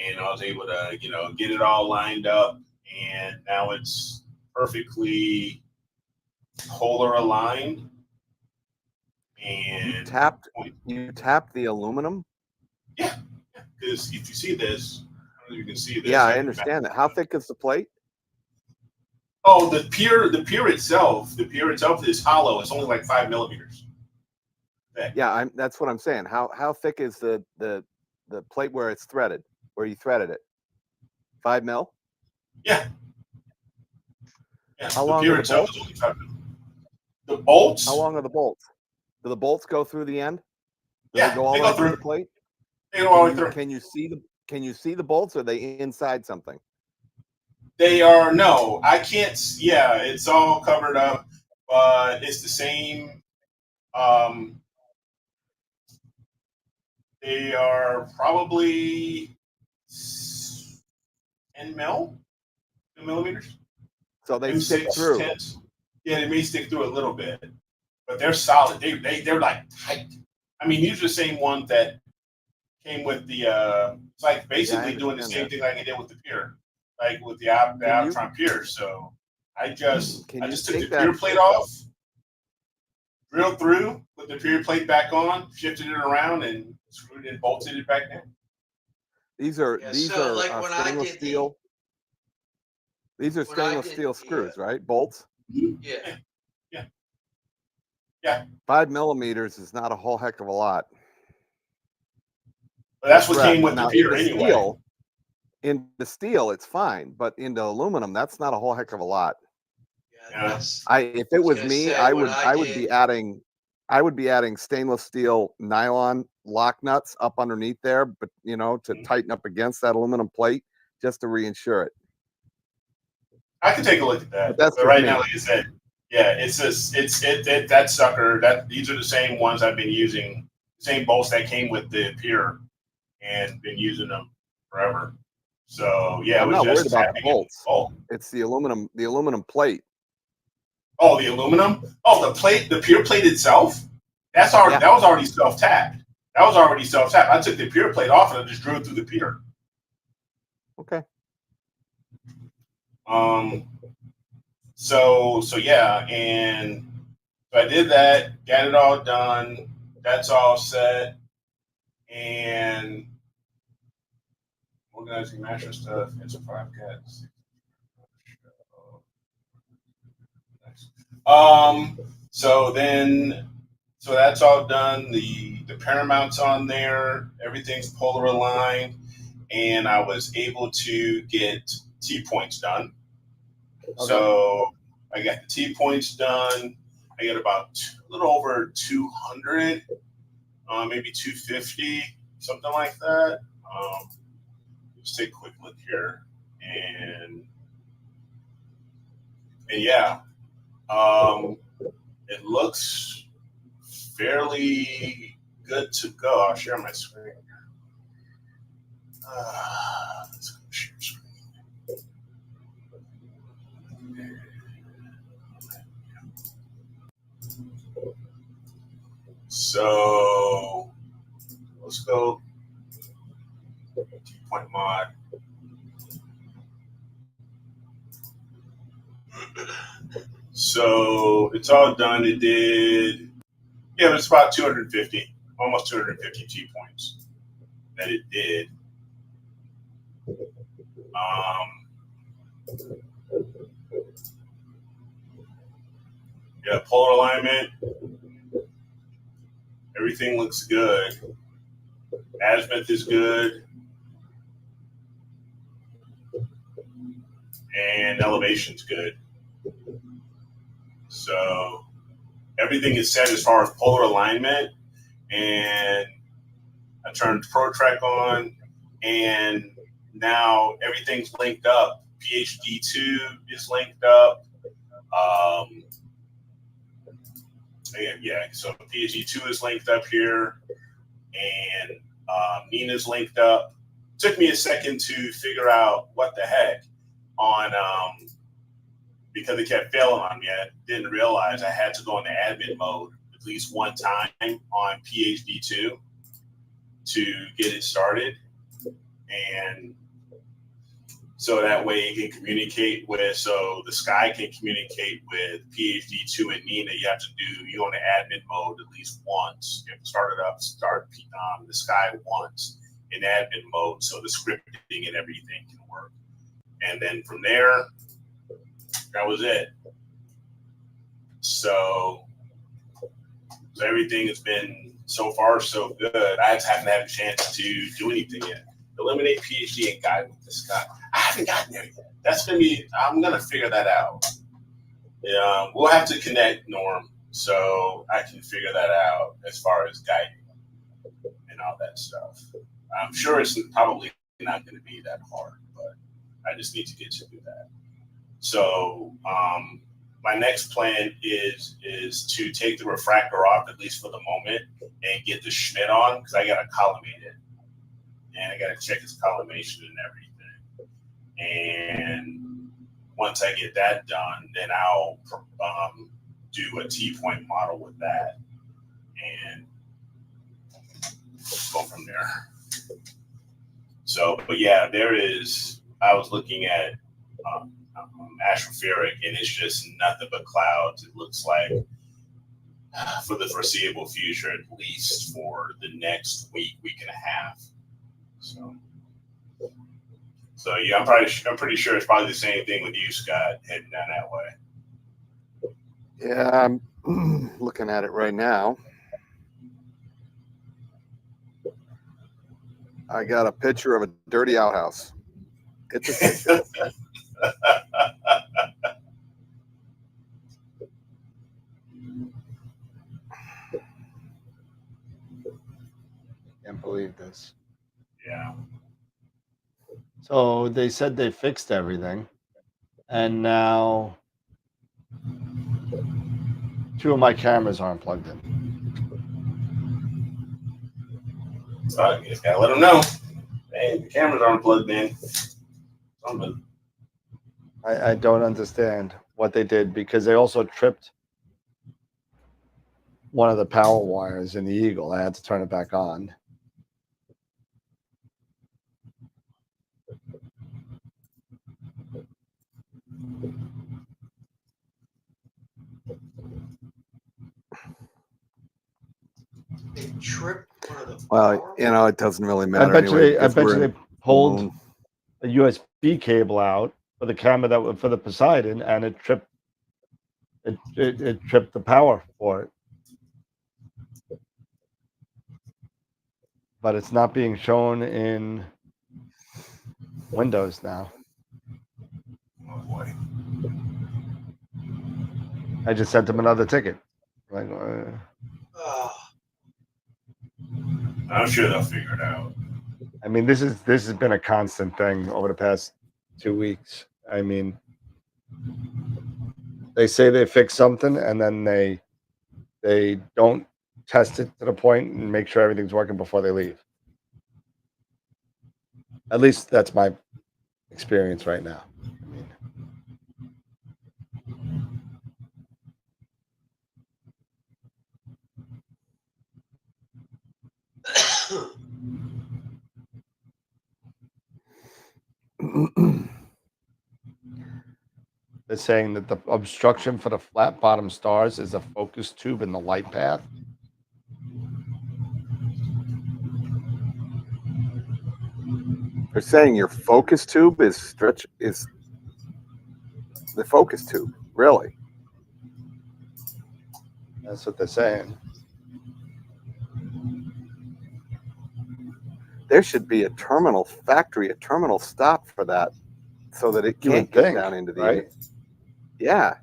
and I was able to, get it all lined up, and now it's perfectly polar aligned. And you tapped the aluminum? Yeah, because if you see this, I don't know if you can see this. Yeah, I understand that. How thick is the plate? Oh, the pier itself is hollow. It's only like 5 millimeters. Yeah, that's what I'm saying. How thick is the plate where it's threaded? where you threaded it? 5 mil? Yeah. How the long pier are the itself bolts? is only 5 mil. The bolts? How long are the bolts? Do the bolts go through the end? Do Yeah, they go all they the go way through through. the plate? They go all the way through. Can you see the bolts? Or are they inside something? They are no, I can't. Yeah, it's all covered up, but it's the same. They are probably 10 millimeters. So they stick M6 through. tenths. Yeah, they may stick through a little bit, but they're solid. They're like tight. I mean, these are the same ones that came with the. It's like basically doing the same thing like I did with the pier, like with the Optron pier. So I just took the pier plate off, drilled through, put the pier plate back on, shifted it around, and screwed it and bolted it back in. These are like stainless steel. These are stainless steel screws, right? Bolts. Yeah. Yeah. 5 millimeters is not a whole heck of a lot. But that's what came with the pier anyway. In the steel, it's fine, but into aluminum, that's not a whole heck of a lot. Yeah. If it was me, I would be adding stainless steel nylon lock nuts up underneath there, but to tighten up against that aluminum plate just to reinsure it. I can take a look at that. But right now, like I said, yeah, it's that sucker. These are the same ones I've been using, same bolts that came with the pier, and been using them forever. So yeah, I'm not worried about the bolts. It's the aluminum plate. Oh, the aluminum. Oh, the plate, the pier plate itself. That was already self-tapped. I took the pier plate off and I just drew it through the pier. Okay. So yeah, and so I did that, got it all done. That's all set, and organizing mattress stuff. It's a 5 cats. So that's all done. The Paramount's on there. Everything's polar aligned, and I was able to get T-points done. Okay. So I got the T-points done. I got about a little over 200, maybe 250, something like that. Let's take a quick look here, and yeah, it looks fairly good to go. I'll share my screen. Let's go share screen. So let's go T-point mod. So it's all done. It did, yeah, it's about 250, almost 250 T-points that it did. Yeah, polar alignment. Everything looks good. Azimuth is good. And elevation's good. So everything is set as far as polar alignment. And I turned ProTrack on, and now everything's linked up. PhD2 is linked up. So PhD2 is linked up here, and Nina's linked up. Took me a second to figure out what the heck on because it kept failing on me. I didn't realize I had to go into admin mode at least one time on PhD2 to get it started, and so that way it can communicate with, so the Sky can communicate with PhD2 and Nina. You go into admin mode at least once. You have to start the Sky once in admin mode, so the scripting and everything can work. And then from there, that was it. So everything has been so far so good. I just haven't had a chance to do anything yet. eliminate PhD and guide with the sky. I haven't gotten there yet. That's gonna be. I'm gonna figure that out. We'll have to connect, Norm, so I can figure that out as far as guiding and all that stuff. I'm sure it's probably not going to be that hard, but I just need to get to do that. So my next plan is to take the refractor off, at least for the moment, and get the Schmidt on, because I got to collimate it. And I got to check its collimation and everything. And once I get that done, then I'll do a T-point model with that and go from there. So, but yeah, I was looking at astrophyric, and it's just nothing but clouds. It looks like for the foreseeable future, at least for the next week and a half. So yeah, I'm pretty sure it's probably the same thing with you, Scott, heading down that way. Yeah, I'm looking at it right now. I got a picture of a dirty outhouse. It's a picture. Can't believe this. Yeah. So they said they fixed everything, and now 2 of my cameras aren't plugged in. So you just gotta let them know. Hey, the cameras aren't plugged in. Something. I don't understand what they did, because they also tripped one of the power wires in the Eagle. I had to turn it back on. They tripped one of the Well, power you know, it doesn't really matter. I bet anyway, you they pulled alone. a USB cable out for the camera that was for the Poseidon, and it tripped it tripped the power for it. But it's not being shown in Windows now. Oh boy. I just sent them another ticket. Like, I'm sure they'll figure it out. I mean, this has been a constant thing over the past 2 weeks. I mean, they say they fix something, and then they don't test it to the point and make sure everything's working before they leave. At least that's my experience right now. I mean, they're saying that the obstruction for the flat bottom stars is a focus tube in the light path. They're saying your focus tube is the focus tube. Really? That's what they're saying. There should be a terminal stop for that, so that it You would can't get think, down into the right? Yeah.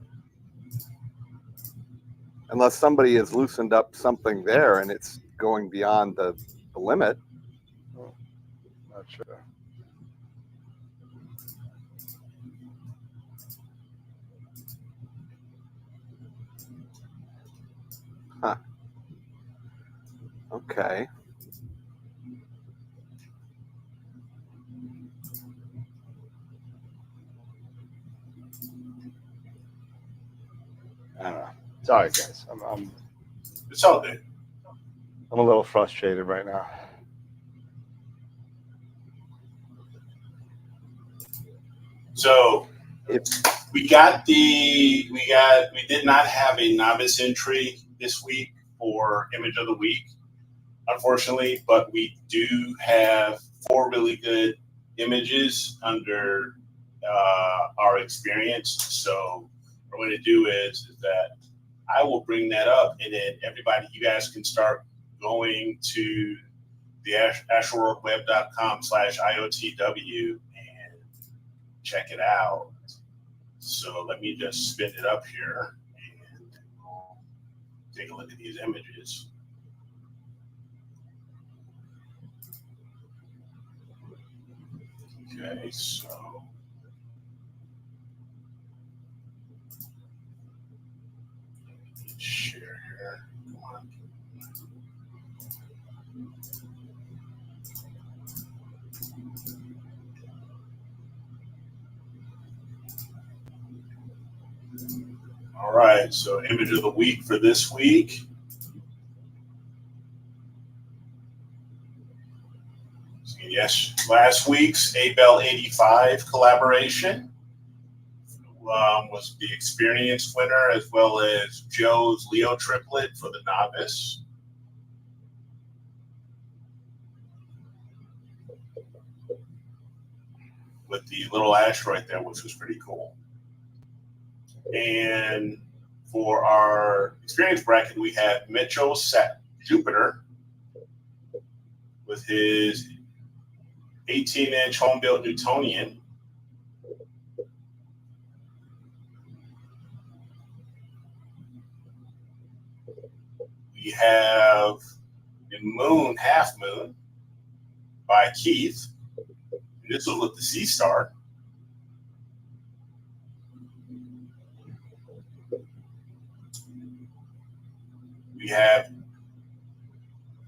Unless somebody has loosened up something there and it's going beyond the limit. Oh, not sure. Huh. Okay. I don't know. Sorry, guys. It's all good. I'm a little frustrated right now. So we did not have a novice entry this week for image of the week, unfortunately, but we do have 4 really good images under our experience. So what we're going to do is that I will bring that up, and then everybody, you guys can start going to the AstroWorldWeb.com/IOTW and check it out. So let me just spin it up here and we'll take a look at these images. Okay, so share here. Come on. All right, so image of the week for this week. So yes, last week's Abel 85 collaboration was the experienced winner, as well as Joe's Leo triplet for the novice. With the little asteroid there, which was pretty cool. And for our experience bracket, we have Mitchell Jupiter with his 18-inch home-built Newtonian. We have the Moon, Half Moon by Keith. This was with the Sea Star. We have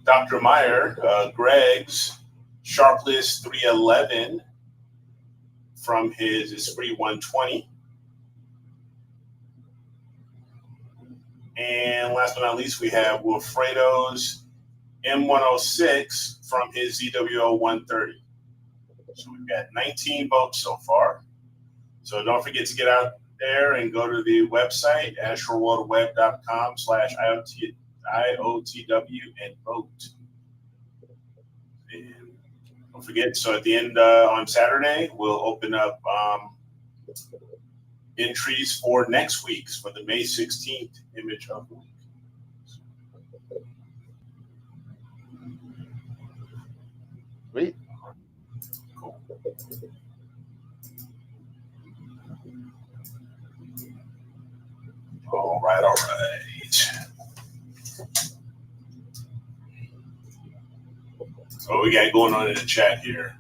Dr. Meyer, Greg's Sharpless 311 from his Esprit 120. And last but not least, we have Wilfredo's M106 from his ZWO 130. So we've got 19 votes so far. So don't forget to get out there and go to the website, AstroWorldWeb.com/IOTW and vote. And don't forget, so at the end on Saturday, we'll open up entries for next week's, for the May 16th image of the week. Sweet. Cool. All right, all right. So what we got going on in the chat here?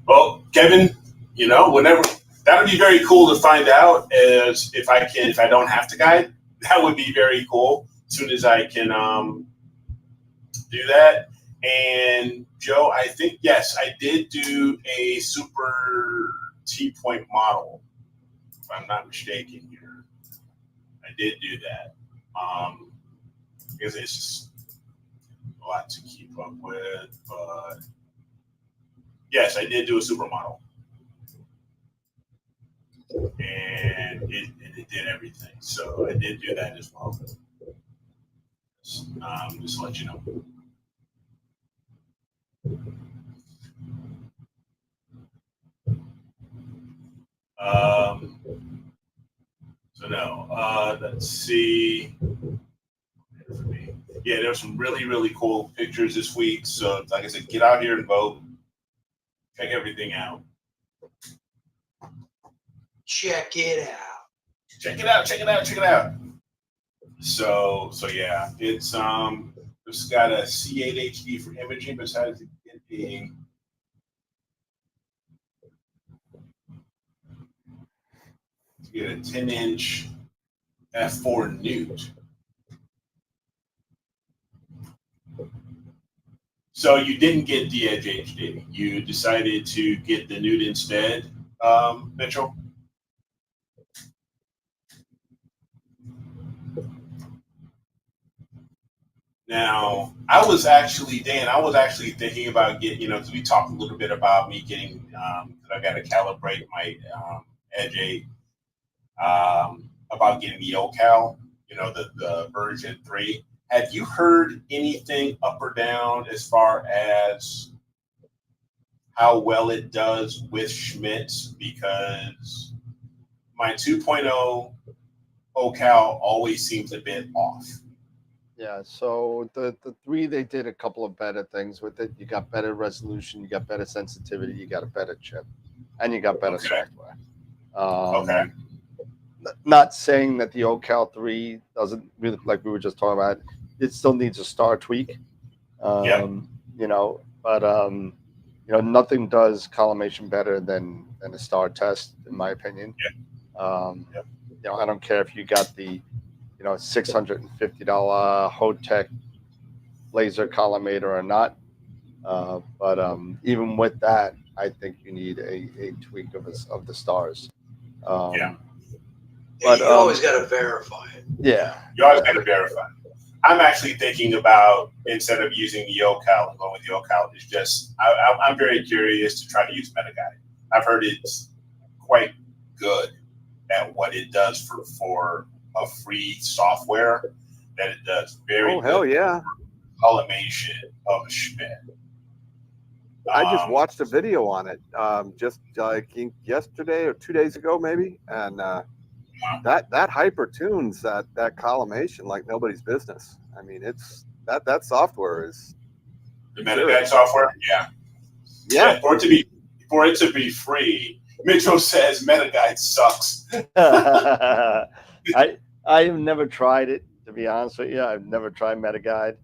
Well, Kevin, you know, whenever, that would be very cool to find out as if I don't have to guide. That would be very cool as soon as I can do that. And Joe, I think, yes, I did do a super T-point model, if I'm not mistaken here. I did do that. Because it's just a lot to keep up with, but yes, I did do a supermodel, and it did everything. So I did do that as well. Just to let you know. So no, let's see. Yeah, there were some really, really cool pictures this week. So like I said, get out here and vote. Check everything out. Check it out. Check it out. Check it out. Check it out. So yeah, it's got a C8 HD for imaging, besides it being to get a 10-inch f4 Newt. So you didn't get D-Edge HD. You decided to get the Newt instead, Mitchell? Now, I was actually thinking about getting, because we talked a little bit about me getting, because I got to calibrate my Edge 8, about getting the OCal, the version 3. have you heard anything up or down as far as how well it does with Schmidt's? Because my 2.0 OCal always seems a bit off. Yeah, so the 3, they did a couple of better things with it. You got better resolution, you got better sensitivity, you got a better chip, and you got better software. Okay. Not saying that the OCal 3 doesn't really, like we were just talking about, it still needs a star tweak. You know, but you know, nothing does collimation better than a star test, in my opinion. You know, I don't care if you got the, you know, $650 Hotech laser collimator or not. But even with that, I think you need a tweak of the stars. But you always got to verify it. Yeah. You always got to verify. I'm actually thinking about, instead of using the OCal and going with the OCal, is just, I'm very curious to try to use MetaGuide. I've heard it's quite good at what it does for a free software, that it does very good. Hell yeah. Collimation of a Schmidt. I just watched a video on it just I think yesterday or 2 days ago maybe, and that hyper tunes that collimation like nobody's business. I mean, it's that software is the MetaGuide software. Yeah. For it to be free, Mitchell says MetaGuide sucks. I have never tried it, to be honest with you. I've never tried MetaGuide.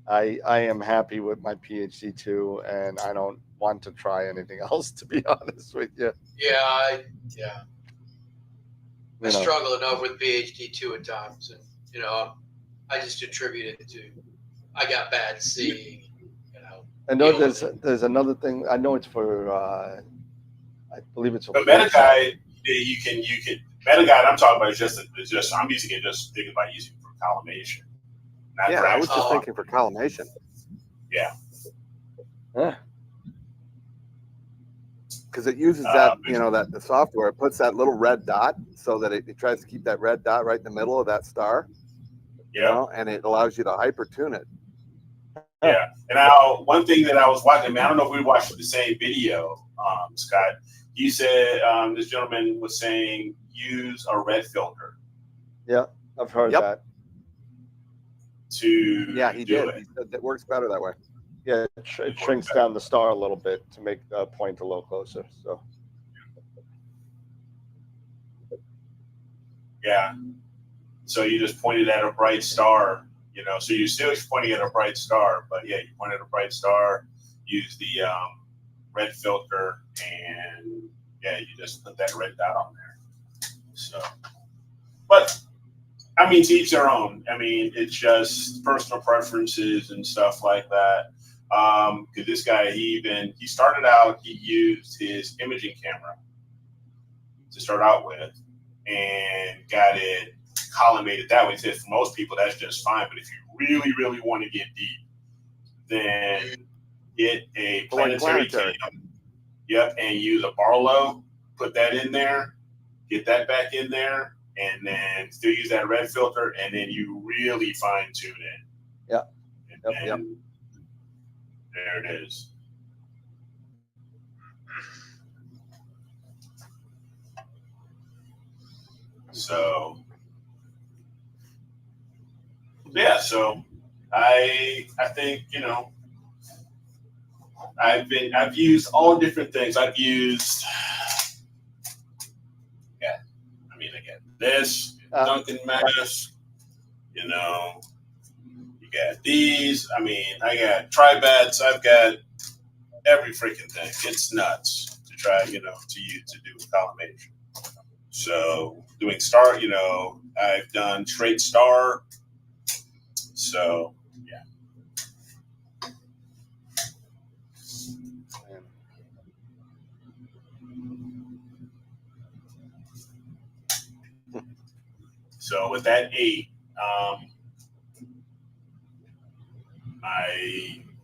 I am happy with my PhD 2, and I don't want to try anything else, to be honest with you. I struggle enough with PhD 2 at times, and you know, I just attribute it to I got bad seeing. You know, I know there's another thing. I know it's for I believe it's for MetaGuide. You can MetaGuide. I'm talking about is just I'm using it just thinking about using it for collimation. Yeah, I was just thinking for collimation. Yeah. Because it uses that, you know, that the software, it puts that little red dot so that it tries to keep that red dot right in the middle of that star. You know, and it allows you to hyper tune it. Yeah. And now, one thing that I was watching, I mean, I don't know if we watched the same video, Scott. You said this gentleman was saying use a red filter. Yeah, I've heard that. He did. It. He said it works better that way. Yeah, it shrinks down the star a little bit to make the point a little closer. So. Yeah. So you just pointed at a bright star, you know. So you're still pointing at a bright star, but yeah, you point at a bright star. Use the red filter, and yeah, you just put that red dot on there. So, but. I mean, to each their own. I mean, it's just personal preferences and stuff like that. Because this guy, he started out, he used his imaging camera to start out with and got it collimated that way. He said for most people, that's just fine. But if you really, really want to get deep, then get a planetary cam. Yep, and use a Barlow, put that in there, get that back in there, and then still use that red filter, and then you really fine tune it. Yeah. Yep. There it is. So yeah, so I think, you know, I've used all different things. I've used again, this Duncan mask, you know, you got these. I mean, I got tribats. I've got every freaking thing. It's nuts to try, you know, to do with collimation. So doing star, you know, I've done straight star. So yeah. So with that 8,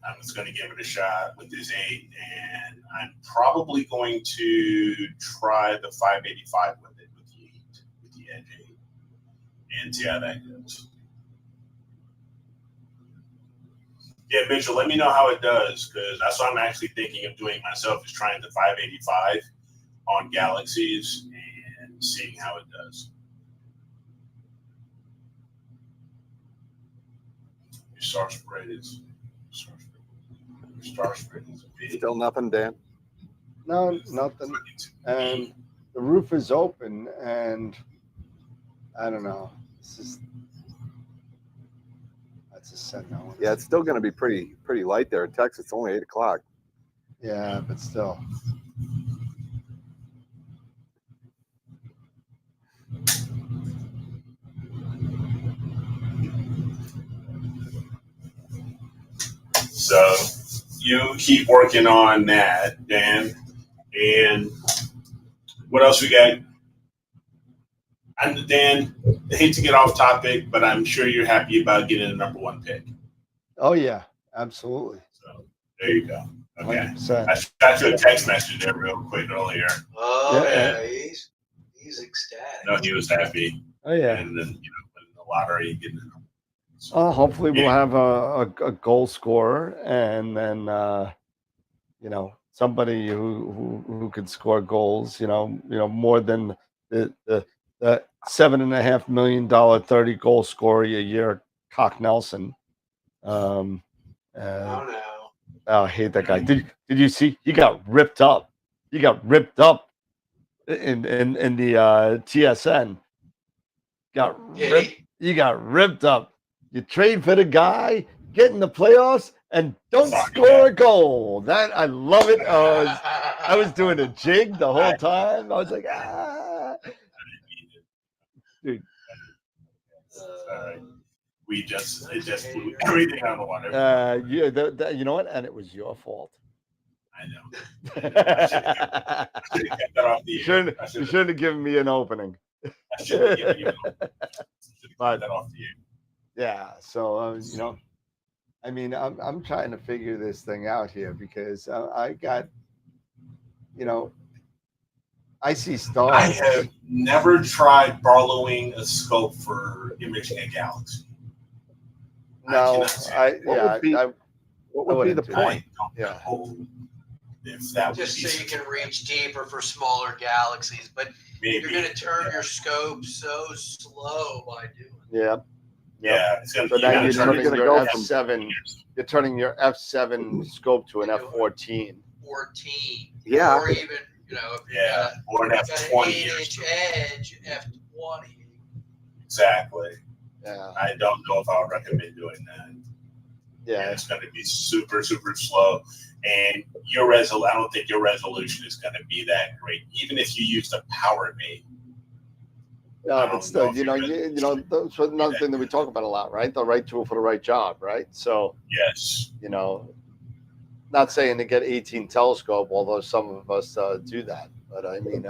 I'm just going to give it a shot with this 8, and I'm probably going to try the 585 with it, with the Edge 8, and see how that goes. Yeah, Mitchell, let me know how it does, because that's what I'm actually thinking of doing myself, is trying the 585 on galaxies and seeing how it does. Your star spread is big. Still nothing, Dan? No, nothing. And the roof is open, and I don't know. That's a set now. Yeah, it's still going to be pretty light there in Texas. It's only 8 o'clock. Yeah, but still. So you keep working on that, Dan. And what else we got? Dan, I hate to get off topic, but I'm sure you're happy about getting the #1 pick. Oh yeah, absolutely. So there you go. Okay. 100%. I got you a text message there real quick earlier. Oh Yeah. yeah, he's ecstatic. No, he was happy. Oh yeah. And then, winning the lottery, getting it. Oh, hopefully we'll have a goal scorer, and then somebody who can score goals. More than the $7.5 million 30-goal scorer a year, Cock Nelson. Oh no. Oh, I hate that guy. Did you see? He got ripped up. He got ripped up in the TSN. He got ripped up. You trade for the guy, get in the playoffs, and don't score a goal. That I love it. I was doing a jig the whole time. I was like, dude. It just blew everything out of the water. Yeah, you know what? And it was your fault. I know. I should have kept that off the air. You shouldn't have given me an opening. I should have given you an opening. Kept that off the air. Yeah, so I mean, I'm trying to figure this thing out here, because I got, I see stars. I have never tried borrowing a scope for imaging a galaxy. No, what would be the point? Yeah. If that just so you can reach deeper for smaller galaxies, but you're going to turn your scope so slow by doing it. Yeah. Yeah, it's going So now you're turning your go from F7. You're turning your F7 scope to an F14. 14. Yeah. Or even, if you got or an F20 8-inch edge, F20. Exactly. Yeah. I don't know if I would recommend doing that. Yeah. It's going to be super, super slow. And I don't think your resolution is going to be that great, even if you use the power mate. No, but still, that's another thing that we talk about a lot, right? The right tool for the right job, right? So, yes, not saying to get 18 telescope, although some of us do that, but I mean,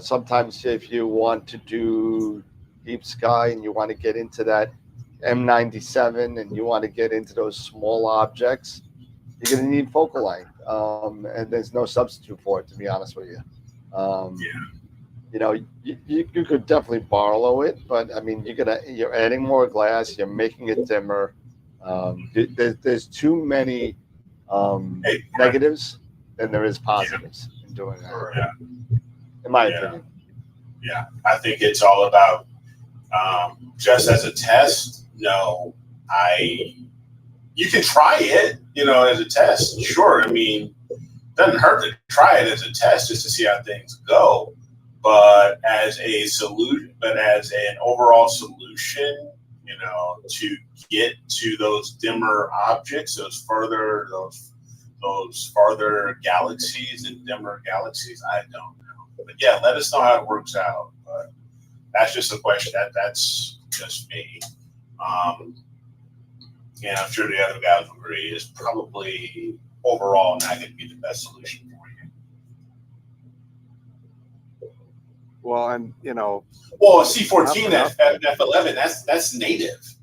sometimes if you want to do deep sky and you want to get into that M97 and you want to get into those small objects, you're going to need focal length, and there's no substitute for it, to be honest with you. You could definitely borrow it, but I mean, you're adding more glass, you're making it dimmer. There's too many negatives than there is positives in doing that. Yeah. In my opinion. Yeah, I think it's all about just as a test. No, you can try it, as a test. Sure, I mean, it doesn't hurt to try it as a test just to see how things go. But as an overall solution, to get to those dimmer objects, those farther galaxies and dimmer galaxies, I don't know. But yeah, let us know how it works out. But that's just a question. That's just me. And I'm sure the other guys will agree. It's probably overall not going to be the best solution for you. Well, and well, C14 F11, that's native.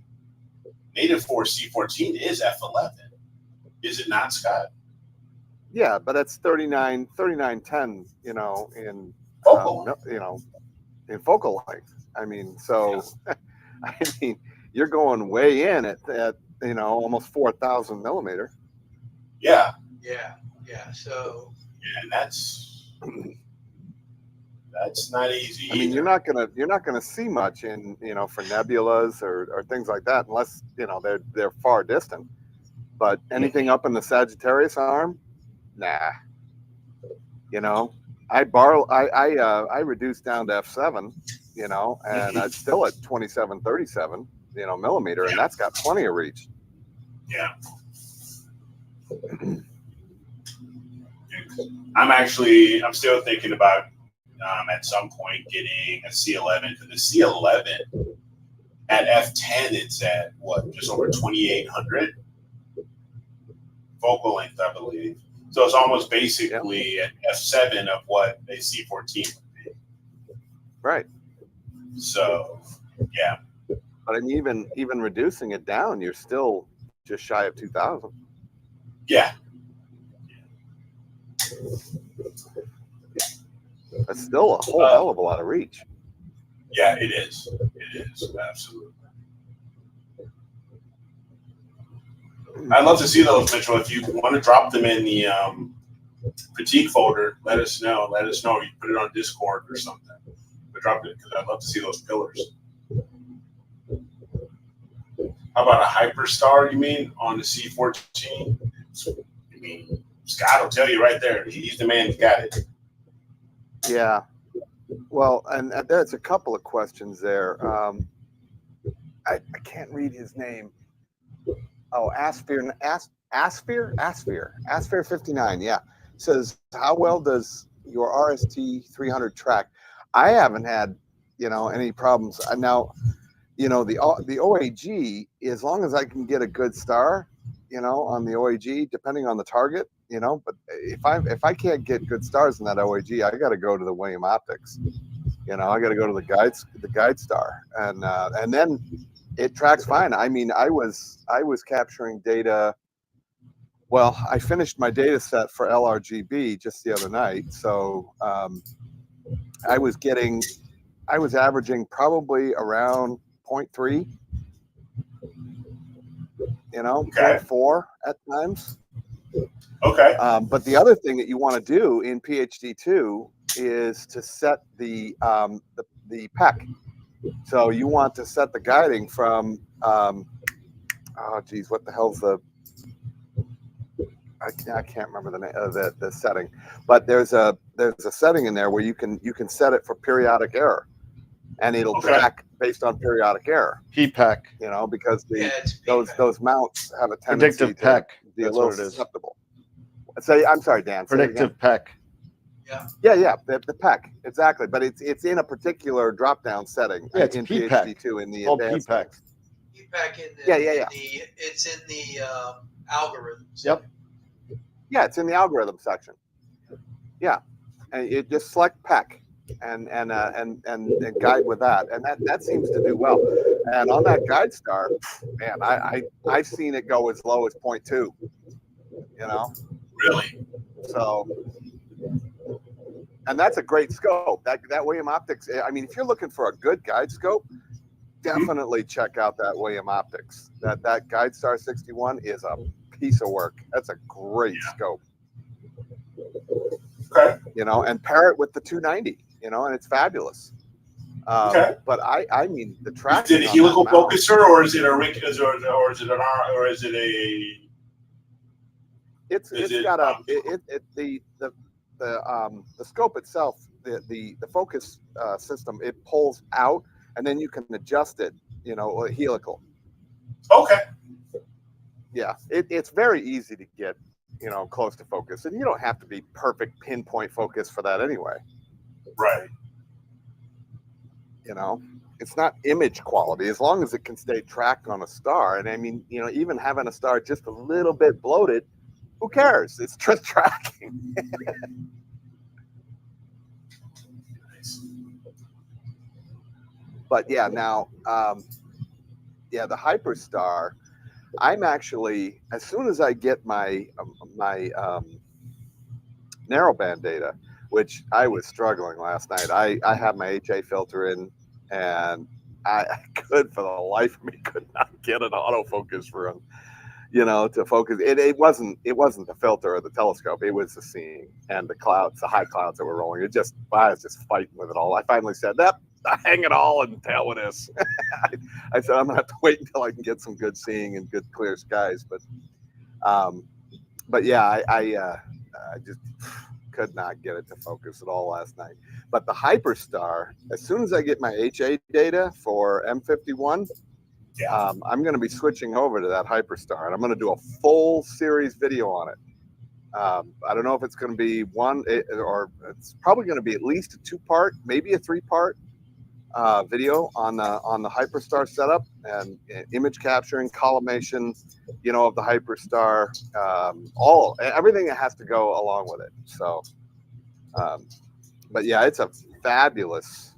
Native for C14 is F11. Is it not, Scott? Yeah, but that's 3910, in focal, in focal length. I mean, so I mean, you're going way in at almost 4,000 millimeter. Yeah, Yeah. So and that's not easy. I mean, either. you're not gonna see much in for nebulas or things like that unless they're far distant. But anything up in the Sagittarius arm, nah. I reduced down to f7, and it's still at 2737 millimeter, and that's got plenty of reach. Yeah. I'm still thinking about at some point getting a C11, because the C11 at f10 it's at what, just over 2800 focal length, I believe. So it's almost basically at f7 of what a C14 would be. Right. So yeah. But I mean, even reducing it down, you're still just shy of 2,000. Yeah. That's still a whole hell of a lot of reach. Yeah, it is. It is, absolutely. I'd love to see those, Mitchell. If you want to drop them in the critique folder, let us know. Let us know. You put it on Discord or something. But drop it, because I'd love to see those pillars. How about a Hyperstar, you mean, on the C14? I mean, Scott will tell you right there. He's the man who got it. Yeah. Well, and there's a couple of questions there. I can't read his name. Oh, Asphere59. Yeah. Says, how well does your RST 300 track? I haven't had, any problems. Now, the OAG, as long as I can get a good star, on the OAG, depending on the target, but if I can't get good stars in that OAG, I got to go to the William Optics. I got to go to the guide star, and then it tracks fine. I mean, I was capturing data. Well, I finished my data set for LRGB just the other night, so I was averaging probably around 0.3, Okay. 0.4 at times. Okay. But the other thing that you want to do in PhD2 is to set the PEC. So you want to set the guiding from what the hell's the I can't remember the name the setting, but there's a setting in there where you can set it for periodic error, and it'll track based on periodic error. PEC, because those those mounts have a tendency predictive PEC. to be a That's little what it is. susceptible. Say, I'm sorry, Dan. Predictive PEC. Yeah, the PEC, exactly. But it's in a particular drop-down setting. Yeah, it's in PPEC. PhD2 in the Called advanced. PPEC. PEC in it's in the algorithms. Yep. Yeah, it's in the algorithm section. Yeah, and you just select PEC and guide with that, and that seems to do well. And on that guide star, man, I've seen it go as low as 0.2. Really? So, and that's a great scope. That William Optics. I mean, if you're looking for a good guide scope, definitely check out that William Optics. That Guide Star 61 is a piece of work. That's a great scope. Okay. And pair it with the 290. And it's fabulous. Okay. But I mean, the track. Is it a helical focuser, or is it a ring, or is it an R, or is it a? The scope itself, the focus system, it pulls out, and then you can adjust it, helical. Okay. Yeah, it's very easy to get, close to focus, and you don't have to be perfect pinpoint focus for that anyway. Right. It's not image quality as long as it can stay tracked on a star. And I mean, even having a star just a little bit bloated, who cares? It's just tracking. But yeah, now, the Hyperstar, I'm actually, as soon as I get my narrowband data, which I was struggling last night. I had my HA filter in, and I could, for the life of me, could not get an autofocus for him, you know, to focus. It wasn't the filter or the telescope. It was the seeing and the clouds, the high clouds that were rolling. I was just fighting with it all. I finally said, hang it all and tail with this. I said, I'm gonna have to wait until I can get some good seeing and good clear skies. But yeah, I just could not get it to focus at all last night. But the Hyperstar, as soon as I get my HA data for M51, I'm going to be switching over to that Hyperstar, and I'm going to do a full series video on it. I don't know if it's going to be or it's probably going to be at least a 2-part, maybe a 3-part video on the Hyperstar setup and image capturing, collimation, you know, of the Hyperstar, everything that has to go along with it. So, but yeah, it's a fabulous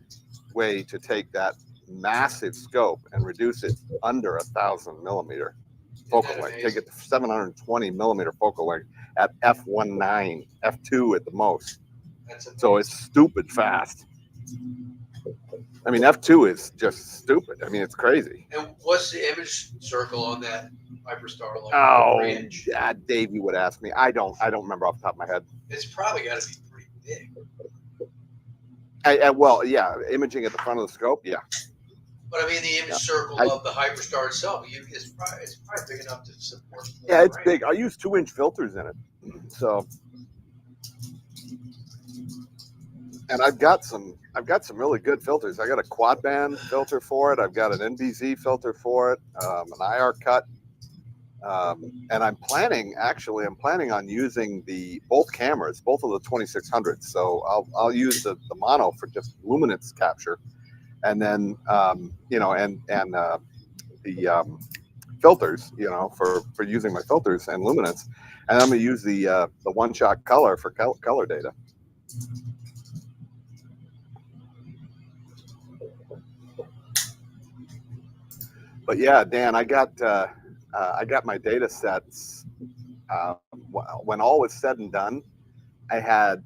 way to take that massive scope and reduce it under 1,000 millimeter focal length. Take it to 720 millimeter focal length at f1.9, f2 at the most. So it's stupid fast. I mean, f2 is just stupid. I mean, it's crazy. And what's the image circle on that Hyperstar like? Oh, yeah, Davey would ask me. I don't remember off the top of my head. It's probably got to be pretty big. Well, yeah, imaging at the front of the scope, yeah. But I mean, the image circle of the Hyperstar itself, it's probably big enough to support. Yeah, it's big. I use 2-inch filters in it, so. And I've got some really good filters. I got a quad band filter for it. I've got an NBZ filter for it, an IR cut, and I'm planning on using both cameras, both of the 2600s. So I'll use the mono for just luminance capture, and then you know, and the filters, you know, for using my filters and luminance, and I'm gonna use the one-shot color for color data. But yeah, Dan, I got my data sets. When all was said and done, I had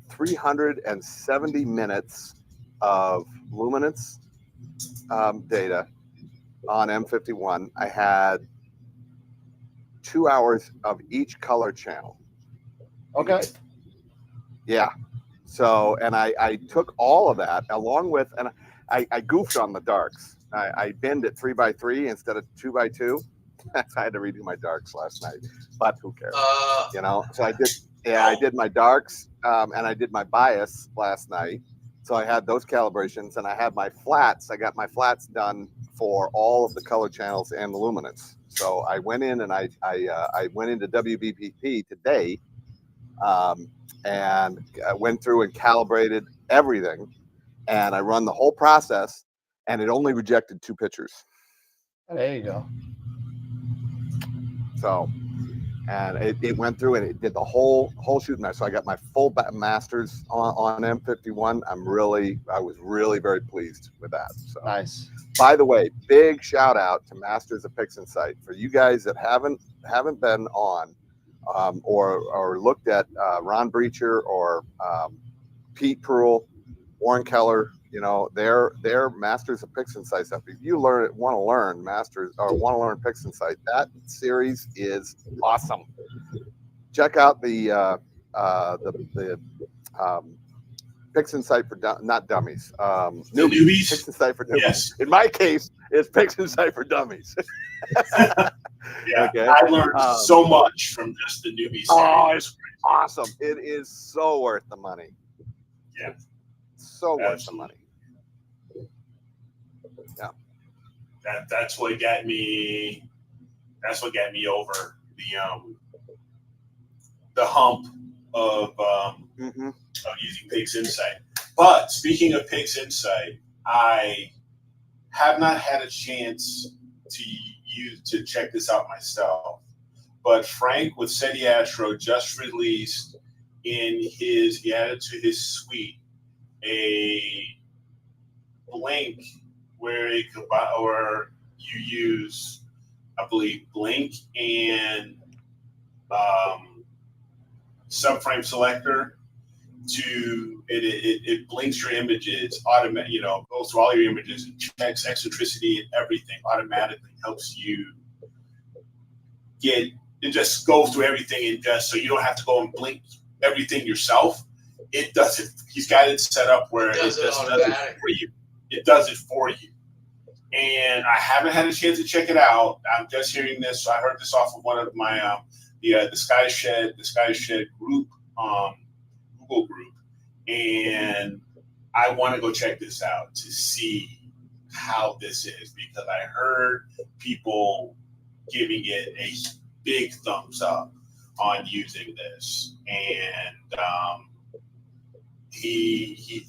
370 minutes of luminance data on M51. I had 2 hours of each color channel. Okay. Yeah. So, and I took all of that along with, and I goofed on the darks. I binned at 3x3 instead of 2x2. So I had to redo my darks last night, but who cares? You know, so I did my darks, and I did my bias last night. So I had those calibrations, and I had my flats. I got my flats done for all of the color channels and the luminance. So I went in and I went into WBPP today, and I went through and calibrated everything, and I run the whole process, and it only rejected 2 pictures. There you go. So, and it went through and it did the whole shoot match. So I got my full masters on M51. I was really very pleased with that. So Nice. By the way, big shout out to Masters of PixInsight. For you guys that haven't been on or looked at Ron Breacher or Pete Pearl, Warren Keller, you know, they're Masters of PixInsight stuff. If you want to learn PixInsight, that series is awesome. Check out the PixInsight for not dummies. Newbies. PixInsight for dummies. Yes. In my case, it's PixInsight for dummies. Yeah, Okay. I learned so much from just the newbie series. Oh, it's awesome. It is so worth the money. Yeah. So worth the Absolutely. money. Yeah. That's what got me. That's what got me over the hump of using PixInsight. But speaking of PixInsight, I have not had a chance to check this out myself. But Frank with SETI Astro just released he added to his suite a blink where you use, I believe, blink and subframe selector, it blinks your images automatically, goes through all your images and checks eccentricity and everything automatically, helps you it just goes through everything, and just so you don't have to go and blink everything yourself. It does it. He's got it set up where it just does it for you. It does it for you. And I haven't had a chance to check it out. I'm just hearing this. So I heard this off of one of my the Sky Shed group, Google group, and I want to go check this out to see how this is, because I heard people giving it a big thumbs up on using this, and he's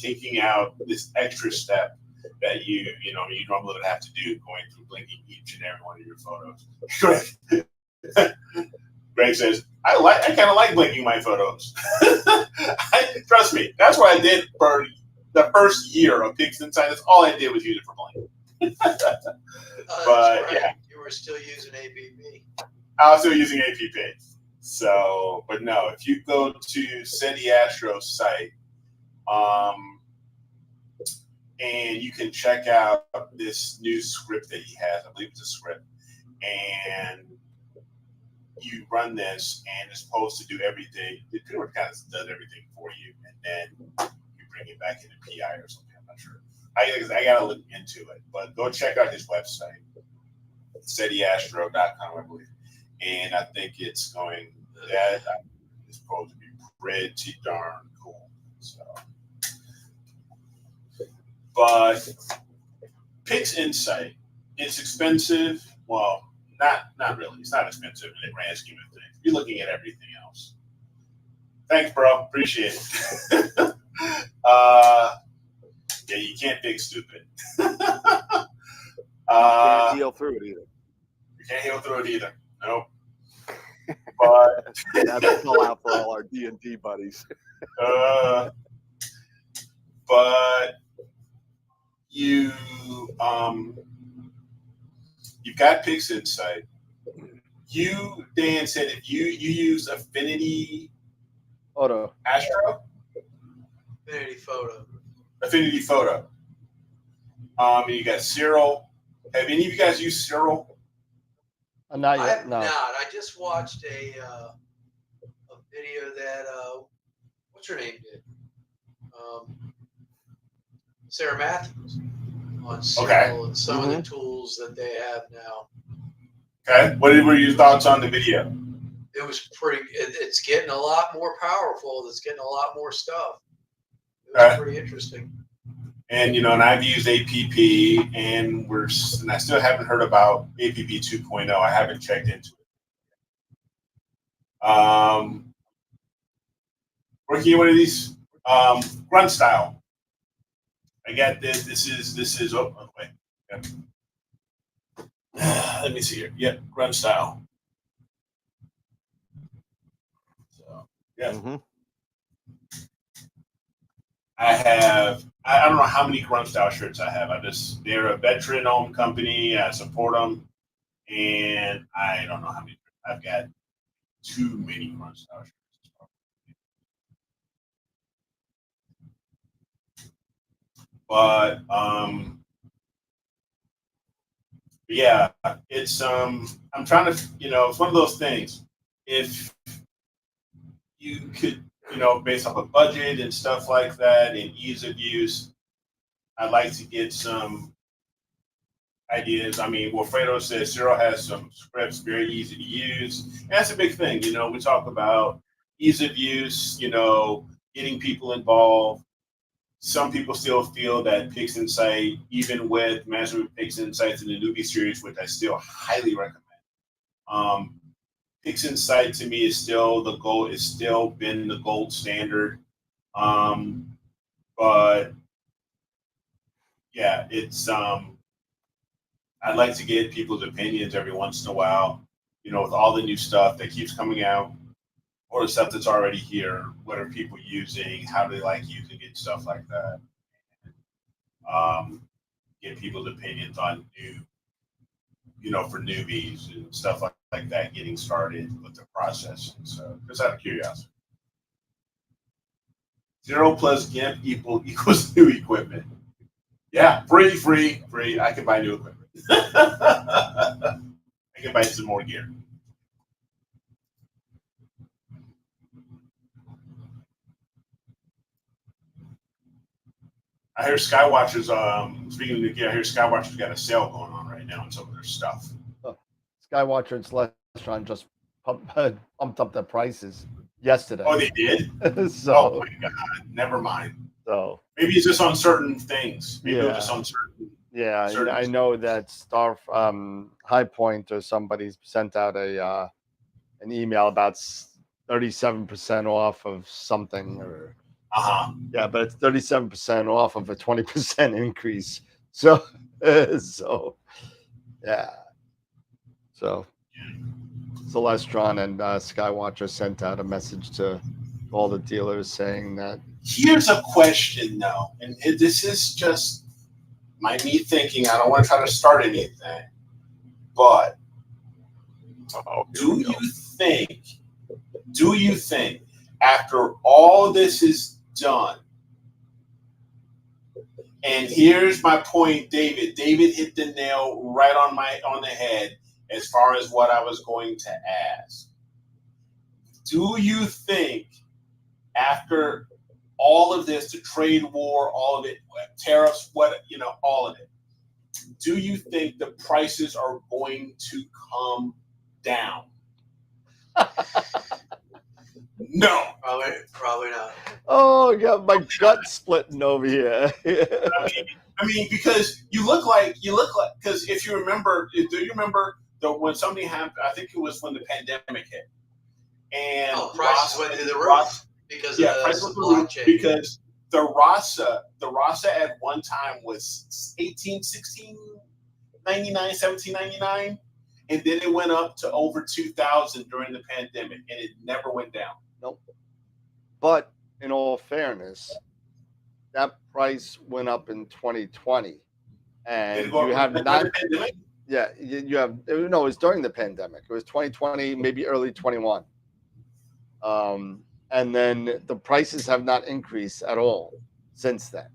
taking out this extra step that you normally would have to do, going through blinking each and every one of your photos. Greg says, I kind of like blinking my photos. Trust me, that's what I did for the first year of Pigs Inside. That's all I did was use it for blinking. But right. Yeah, you were still using APP. I was still using APP. So, but no, if you go to SETI Astro's site, and you can check out this new script that he has. I believe it's a script, and you run this, and it's supposed to do everything. It pretty much kind of does everything for you, and then you bring it back into PI or something. I'm not sure. I gotta look into it, but go check out his website, SETIastro.com, I believe, and I think it's going that is supposed to be pretty darn cool. So, but Pigs Insight, it's expensive. Well, not really. It's not expensive in the grand scheme of things. You're looking at everything else. Thanks, bro. Appreciate it. Yeah, you can't fix stupid. You can't heal through it either. You can't heal through it either. Nope. But that's a call out for all our D&D buddies. But you've got Pigs Insight. You, Dan, said if you use Affinity Photo. Astro? Affinity Photo. And you got Cyril. Have any of you guys used Cyril? Not yet. I have not. I just watched a video that what's her name did? Sarah Matthews on Cyril and some of the tools that they have now. Okay. What were your thoughts on the video? It was pretty. It's getting a lot more powerful. It's getting a lot more stuff. It was pretty interesting. And and I've used APP, and I still haven't heard about APP 2.0. I haven't checked into it. Working one of these grunt style. I got this. This is. Oh wait. Yep. Let me see here. Yep, grunt style. So yeah. Mm-hmm. I don't know how many grunt style shirts I have. They're a veteran-owned company. I support them, and I don't know how many. I've got too many grunt style shirts. But yeah, it's I'm trying to it's one of those things. If you could based off a budget and stuff like that and ease of use, I'd like to get some ideas. I mean, Wilfredo says Cyril has some scripts, very easy to use. And that's a big thing. We talk about ease of use, getting people involved. Some people still feel that Pigs Insight, even with Master of Pigs Insights in the newbie series, which I still highly recommend. Pigs Insight to me is still the gold. It's still been the gold standard. But yeah, it's I'd like to get people's opinions every once in a while. With all the new stuff that keeps coming out, or the stuff that's already here. What are people using? How do they like using it? Stuff like that. Get people's opinions on for newbies and stuff like that, getting started with the process. So just out of curiosity. 0 plus GIMP equals new equipment. Yeah, free. I can buy new equipment. I can buy some more gear. I hear Skywatchers, speaking of the gear, I hear Skywatchers got a sale going on right now on some of their stuff. Skywatcher and Celestron just pumped up their prices yesterday. Oh, they did? So, oh my God, never mind. So maybe it's just on certain things. Maybe yeah. it's just on certain. Yeah, certain I know that High Point or somebody sent out an email about 37% off of something or. Yeah, but it's 37% off of a 20% increase. So, so yeah. So Celestron and Skywatcher sent out a message to all the dealers saying that. Here's a question, though, and this is just me thinking. I don't want to try to start anything, but do you think after all this is done, and here's my point, David hit the nail right on the head as far as what I was going to ask. Do you think after all of this, the trade war, all of it, tariffs, all of it, do you think the prices are going to come down? No, probably not. Oh, I got my gut splitting over here. I mean, because you look like because if you remember, do you remember when something happened? I think it was when the pandemic hit, and prices went through the roof because of the supply chain. Because the Rasa at one time was $17.99, and then it went up to over $2,000 during the pandemic, and it never went down. Nope. But in all fairness, that price went up in 2020, and you have not. Yeah, you have no. It was during the pandemic. It was 2020, maybe early 21. And then the prices have not increased at all since then.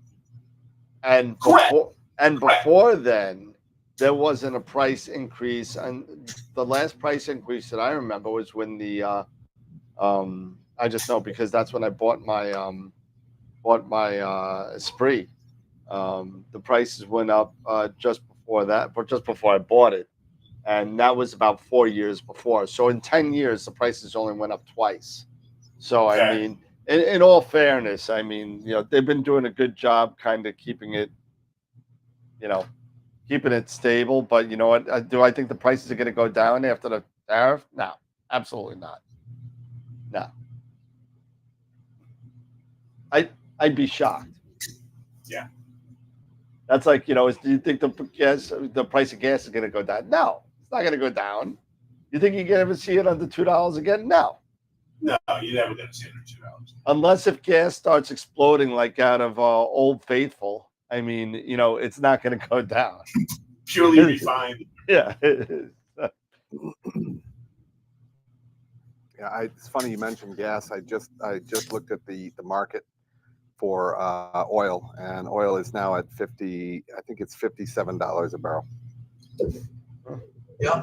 And before then, there wasn't a price increase. And the last price increase that I remember was when the I just know because that's when I bought my Spree. The prices went up just before that, but just before I bought it. And that was about 4 years before. So in 10 years, the prices only went up twice. So, okay. I mean, in all fairness, I mean, they've been doing a good job kind of keeping it stable. But you know what? Do I think the prices are going to go down after the tariff? No, absolutely not. No. I'd be shocked. Yeah. That's like, do you think the price of gas is going to go down? No, it's not going to go down. You think you can ever see it under $2 again? No. No, you're never going to see it under $2. Unless if gas starts exploding like out of Old Faithful. I mean, it's not going to go down. Purely refined. Yeah. Yeah, it's funny you mentioned gas. I just looked at the market for oil, and oil is now at I think it's $57 a barrel. Yeah.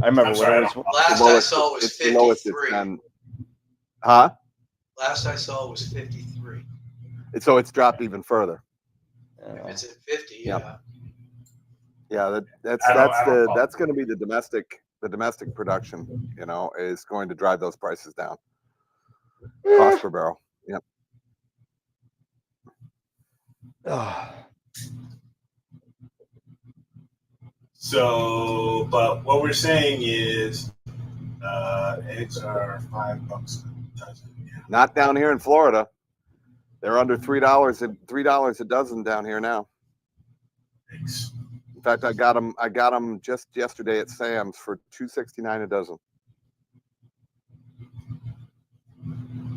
I remember when it was last I saw was 53. Huh? Last I saw was 53. So it's dropped even further. If it's at 50, yeah. Yeah, that's going to be the domestic production, is going to drive those prices down. Cost per barrel. Yep. So, but what we're saying is, eggs are $5 a dozen. Yeah. Not down here in Florida. They're under $3 a dozen down here now. Eggs. In fact, I got them just yesterday at Sam's for $2.69 a dozen.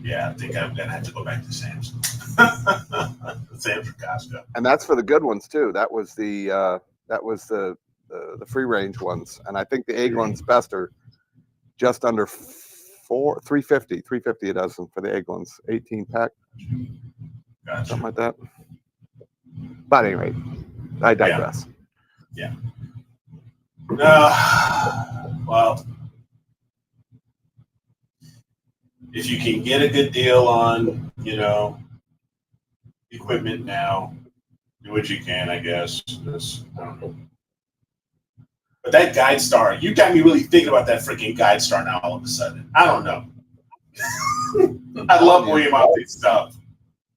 Yeah, I think I'm gonna have to go back to Sam's. Sam's or Costco. And that's for the good ones too. That was the free range ones, and I think the egg ones best are just under 350 a dozen for the egg ones, 18 pack, Gotcha. something like that. But anyway, I digress. Yeah. Well, if you can get a good deal on, equipment now, do what you can, I guess. I don't know. But that Guide Star, you got me really thinking about that freaking Guide Star now all of a sudden. I don't know. I love William Optic stuff.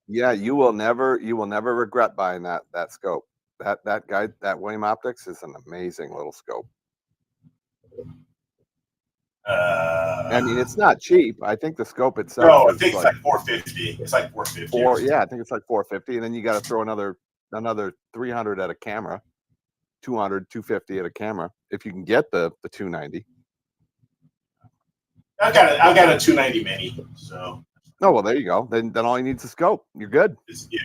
Yeah, you will never regret buying that scope. That William Optics is an amazing little scope. I mean, it's not cheap. I think the scope itself. No, I think it's like $450. It's like $450. Yeah, I think it's like $450, and then you got to throw another $300 at a camera, $200, $250 at a camera if you can get the $290. I got a 290 mini. So. Oh well, there you go. Then all you need is a scope. You're good. Yeah.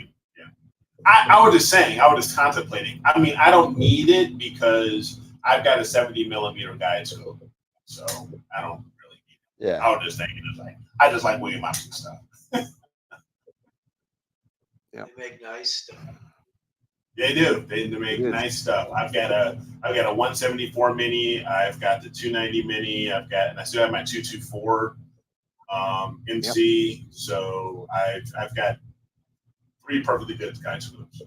I was just saying. I was just contemplating. I mean, I don't need it because I've got a 70 millimeter guide scope, so I don't really need it. Yeah. I was just thinking, I just like William Optic stuff. Yeah. They make nice stuff. They do. They make nice stuff. I've got a 174 mini. I've got the 290 mini. and I still have my 224 MC. Yep. So I've got 3 perfectly good guide scopes.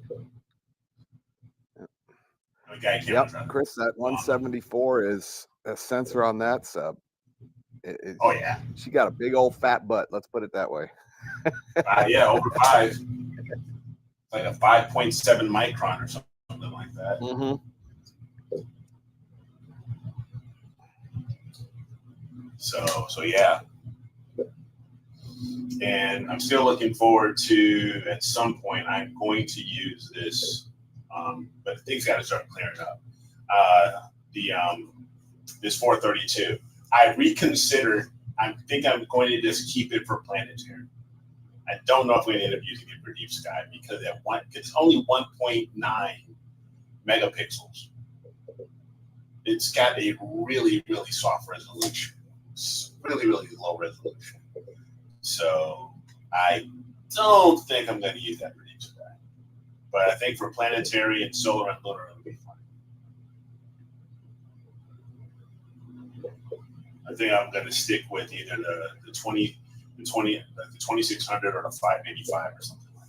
Yep, Chris, that 174 is a sensor on that sub. Oh yeah, she got a big old fat butt. Let's put it that way. Yeah, over 5. It's like a 5.7 micron or something like that. Mm-hmm. So yeah. And I'm still looking forward to, at some point, I'm going to use this, but things got to start clearing up. This 432. I reconsidered. I think I'm going to just keep it for planetary. I don't know if we're going to end up using it for deep sky because it's only 1.9 megapixels. It's got a really, really soft resolution. It's really, really low resolution. So I don't think I'm going to use that for deep sky. But I think for planetary and solar and lunar, it'll be fine. I think I'm going to stick with either the 2600 or the 585 or something like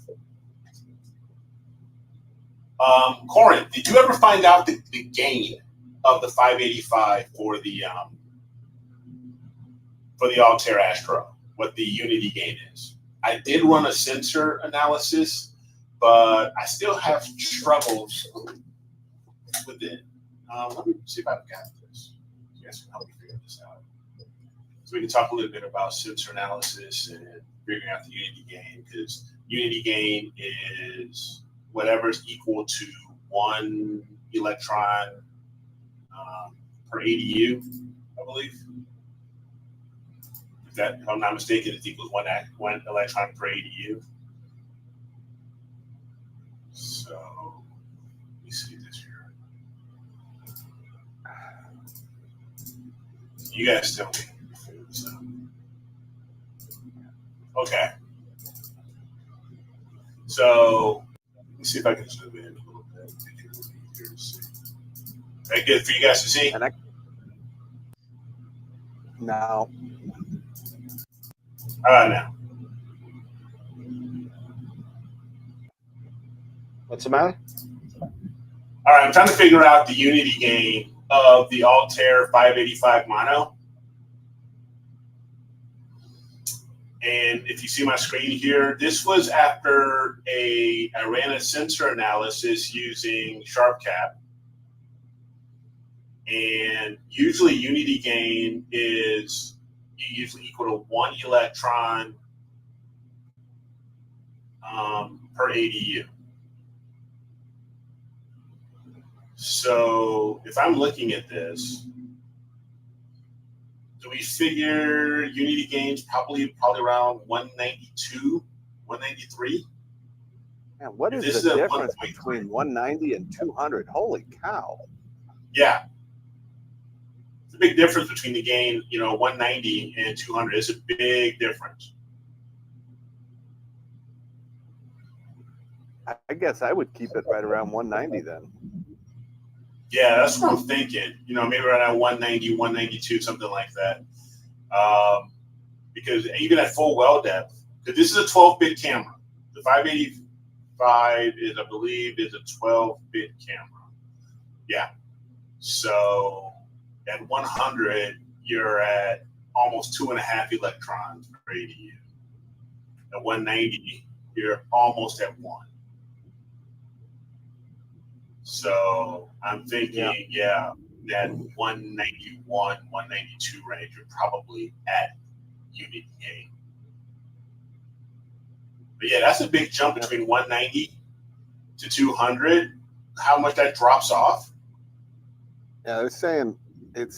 that. Corin, did you ever find out the gain of the 585 for the Altair Astro? What the unity gain is? I did run a sensor analysis, but I still have troubles with it. Let me see if I've got this. You guys can help me figure this out. So we can talk a little bit about sensor analysis and figuring out the unity gain, because unity gain is whatever is equal to 1 electron per ADU, I believe. That, if I'm not mistaken, it equals 1 electron per ADU. So let me see this here. You guys tell me. Okay. So let me see if I can zoom in a little bit. Make it a little easier to see. Is that good for you guys to see? No. How about now? What's the matter? All right, I'm trying to figure out the unity gain of the Altair 585 mono. And if you see my screen here, this was after I ran a sensor analysis using SharpCap. And usually unity gain is usually equal to 1 electron per ADU. So if I'm looking at this, do we figure unity gains probably around 192, 193? Man, what is the difference between 190 and 200? Holy cow. Yeah. It's a big difference between the gain, 190 and 200. It's a big difference. I guess I would keep it right around 190 then. Yeah, that's what I'm thinking. Maybe around 190, 192, something like that. Because even at full well depth, because this is a 12-bit camera. The 585 is, I believe, is a 12-bit camera. Yeah. So at 100, you're at almost 2.5 electrons per ADU. At 190, you're almost at 1. So I'm thinking, that 191, 192 range, you're probably at unit gain. But yeah, that's a big jump between 190 to 200. How much that drops off? Yeah, it's saying.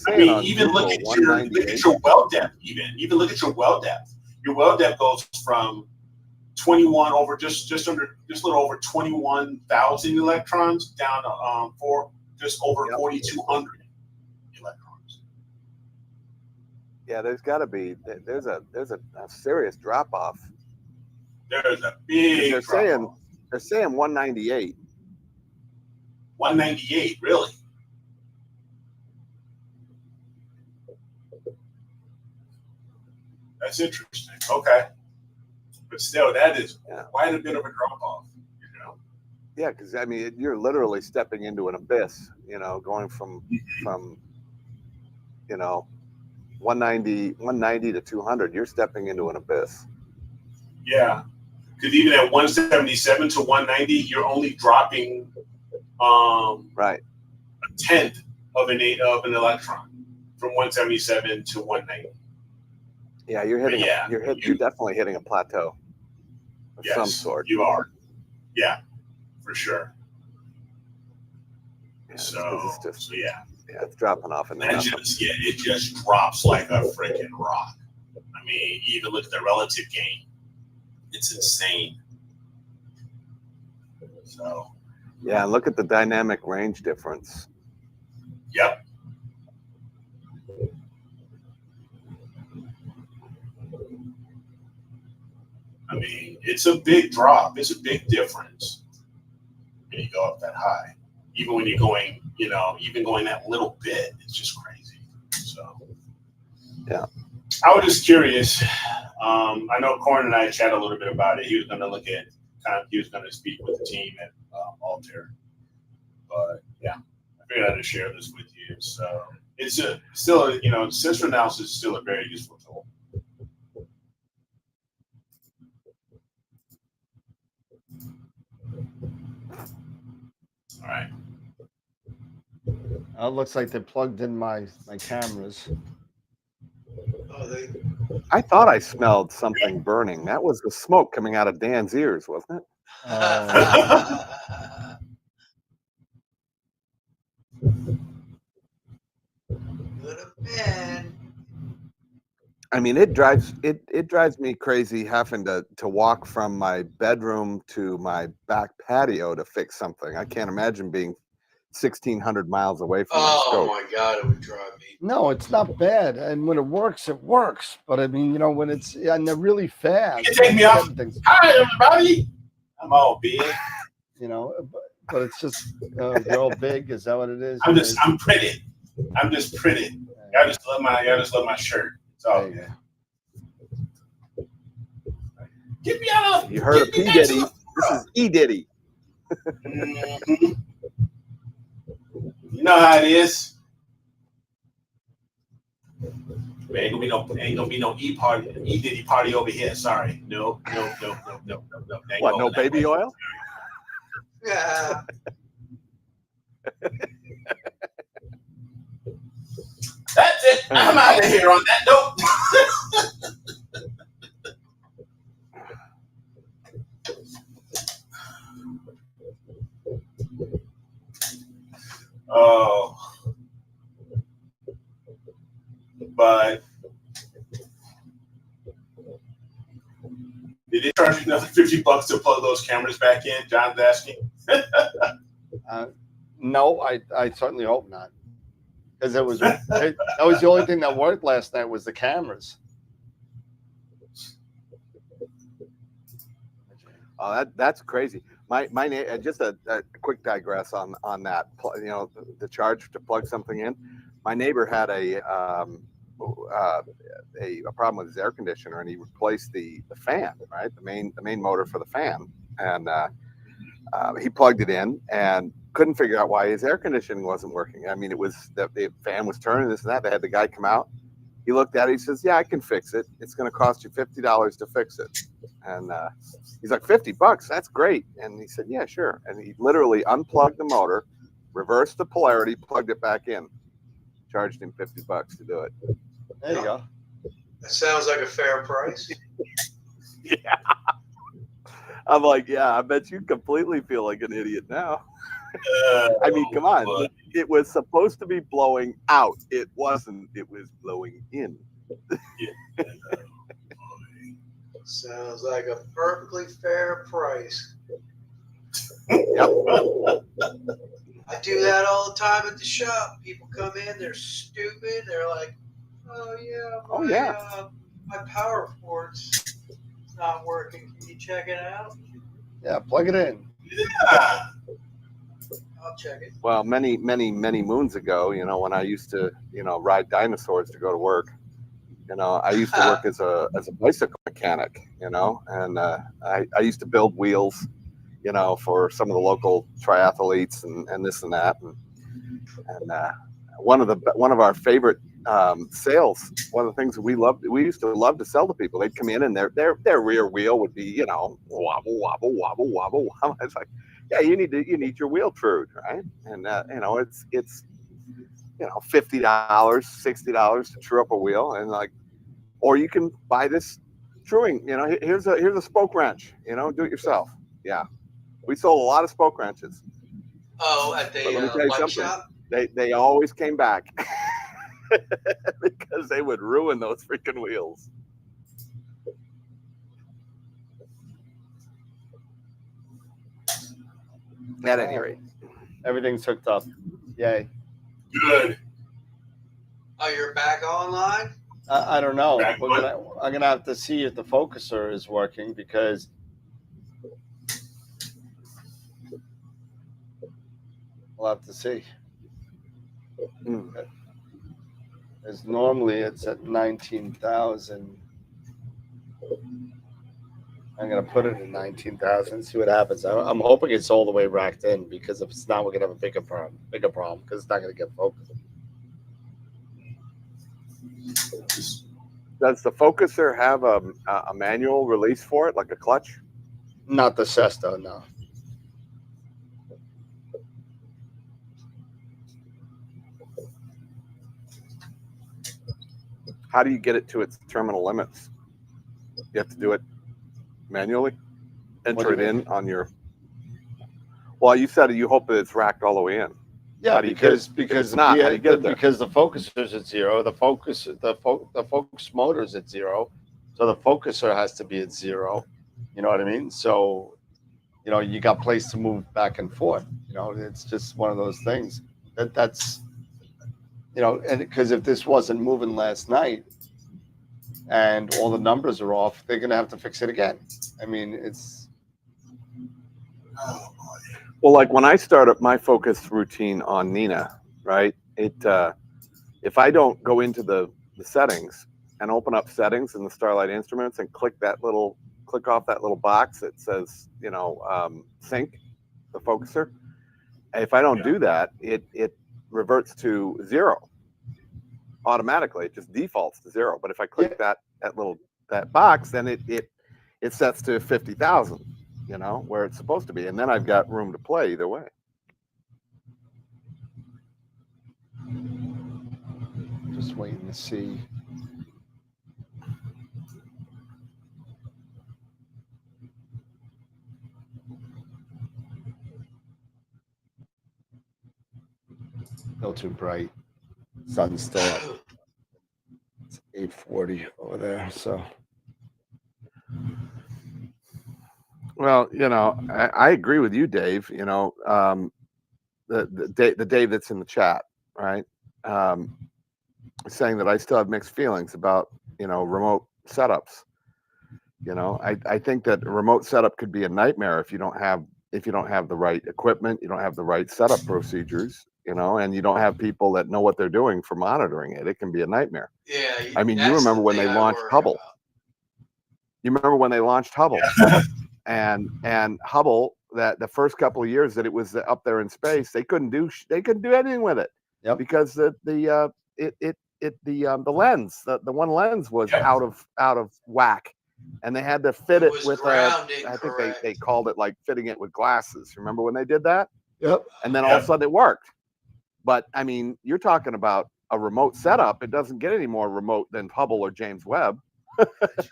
I mean, even look at your well depth. Even look at your well depth. Your well depth goes from 21 over just a little over 21,000 electrons down to just over 4,200 electrons. Yeah, there's got to be there's a serious drop off. There's a big. They're saying 198. 198, really? That's interesting. Okay. But still, that is quite a bit of a drop off, Yeah, because I mean, you're literally stepping into an abyss, going from 190 to 200. You're stepping into an abyss. Yeah, because even at 177 to 190, you're only dropping right a tenth of an electron from 177 to 190. Yeah, you're hitting. You're definitely hitting a plateau of some sort. You are. Yeah, for sure. Yeah, so yeah, it's dropping off in there. It just drops like a freaking rock. I mean, even look at the relative gain. It's insane. So. Yeah, look at the dynamic range difference. Yep. I mean, it's a big drop. It's a big difference when you go up that high. Even when you're going, even going that little bit, it's just crazy. So, yeah. I was just curious. I know Corn and I chatted a little bit about it. He was going to look at he was going to speak with the team at Altair. But yeah, I figured I'd just share this with you. So it's still, sensor analysis is still a very useful tool. All right. It looks like they plugged in my cameras. I thought I smelled something burning. That was the smoke coming out of Dan's ears, wasn't it? Could have been. I mean, it drives me crazy having to walk from my bedroom to my back patio to fix something. I can't imagine being 1,600 miles away from my scope. My God, it would drive me. No, it's not bad. And when it works, it works. But I mean, when it's and they're really fast. You take me off. Hi, everybody. I'm all big. But it's just they're all big. Is that what it is? I'm pretty. I'm just pretty. I just love my shirt. It's all good. Get me out of. You heard of P Diddy? This is E Diddy. Mm-hmm. You know how it is. There ain't gonna be no E Diddy party over here. Sorry. No. What? No baby oil? Yeah. That's it. I'm out of here on that note. Oh. But did they charge you another $50 to plug those cameras back in? John's asking. No, I certainly hope not. because that was the only thing that worked last night was the cameras. Oh, that's crazy. My just a quick digress on that. You know, the charge to plug something in. My neighbor had a problem with his air conditioner, and he replaced the fan, right, the main motor for the fan, and he plugged it in and couldn't figure out why his air conditioning wasn't working. I mean, it was that the fan was turning, this and that. They had the guy come out. He looked at it. He says, "Yeah, I can fix it. It's going to cost you $50 to fix it." And he's like, $50? That's great. And he said, "Yeah, sure." And he literally unplugged the motor, reversed the polarity, plugged it back in, charged him $50 to do it. There you go. That sounds like a fair price. Yeah. I'm like, yeah, I bet you completely feel like an idiot now. I mean, come on. It was supposed to be blowing out. It wasn't. It was blowing in. Sounds like a perfectly fair price. Yep. I do that all the time at the shop. People come in, they're stupid. They're like, "Oh yeah, my power port's not working. Can you check it out?" Yeah, plug it in. Yeah. I'll check it. Well, many moons ago, you know, when I used to, you know, ride dinosaurs to go to work, you know, I used to work as a bicycle mechanic, you know, and I used to build wheels, you know, for some of the local triathletes and this and that, and one of our favorite sales, one of the things that we used to love to sell to people. They'd come in and their rear wheel would be, you know, wobble wobble wobble wobble. I was like, yeah, you need your wheel trued, right? And you know, it's you know, $50, $60 to true up a wheel, and like, or you can buy this truing. You know, here's a spoke wrench. You know, do it yourself. Yeah, we sold a lot of spoke wrenches. Oh, at the bike shop? They always came back because they would ruin those freaking wheels. At any rate, Everything's hooked up. Yay. Good. Oh, you're back online? I don't know. Back I'm gonna have to see if the focuser is working, because we'll have to see. As normally it's at 19,000. I'm gonna put it at 19,000. See what happens. I'm hoping it's all the way racked in, because if it's not, we're gonna have a bigger problem because it's not gonna get focused. does the focuser have a manual release for it, like a clutch? Not the Sesto, no. How do you get it to its terminal limits? You have to do it manually? Enter it in on your... Well, you said you hope that it's racked all the way in. Yeah, because it's not. How do you get it there? Because the focuser's at zero. The focus motor's at zero. So the focuser has to be at zero. You know what I mean? So, you know, you got place to move back and forth. You know, it's just one of those things. That's, you know, and because if this wasn't moving last night and all the numbers are off, they're going to have to fix it again. I mean, it's... Well, like when I start up my focus routine on Nina, right? If I don't go into the settings and open up settings in the Starlight Instruments and click off that little box that says, you know, sync the focuser. If I don't do that, it reverts to zero automatically. It just defaults to zero. But if I click that box, then it sets to 50,000. You know, where it's supposed to be. And then I've got room to play either way. Just waiting to see. Still too bright. Sun's still up. It's 8:40 over there, so... Well, you know, I agree with you, Dave. You know, the Dave that's in the chat, right? saying that I still have mixed feelings about, remote setups. I think that a remote setup could be a nightmare if you don't have the right equipment, you don't have the right setup procedures, and you don't have people that know what they're doing for monitoring it. It can be a nightmare. Yeah. I mean, you remember when they launched Hubble? You remember when they launched Hubble? and Hubble, that the first couple of years that it was up there in space, they couldn't do anything with it. Yep. Because the lens, the one lens was out of whack, and they had to fit it with I think they called it like fitting it with glasses. Remember when they did that? Yep. And then all of a sudden it worked. But I mean, you're talking about a remote setup. It doesn't get any more remote than Hubble or James Webb.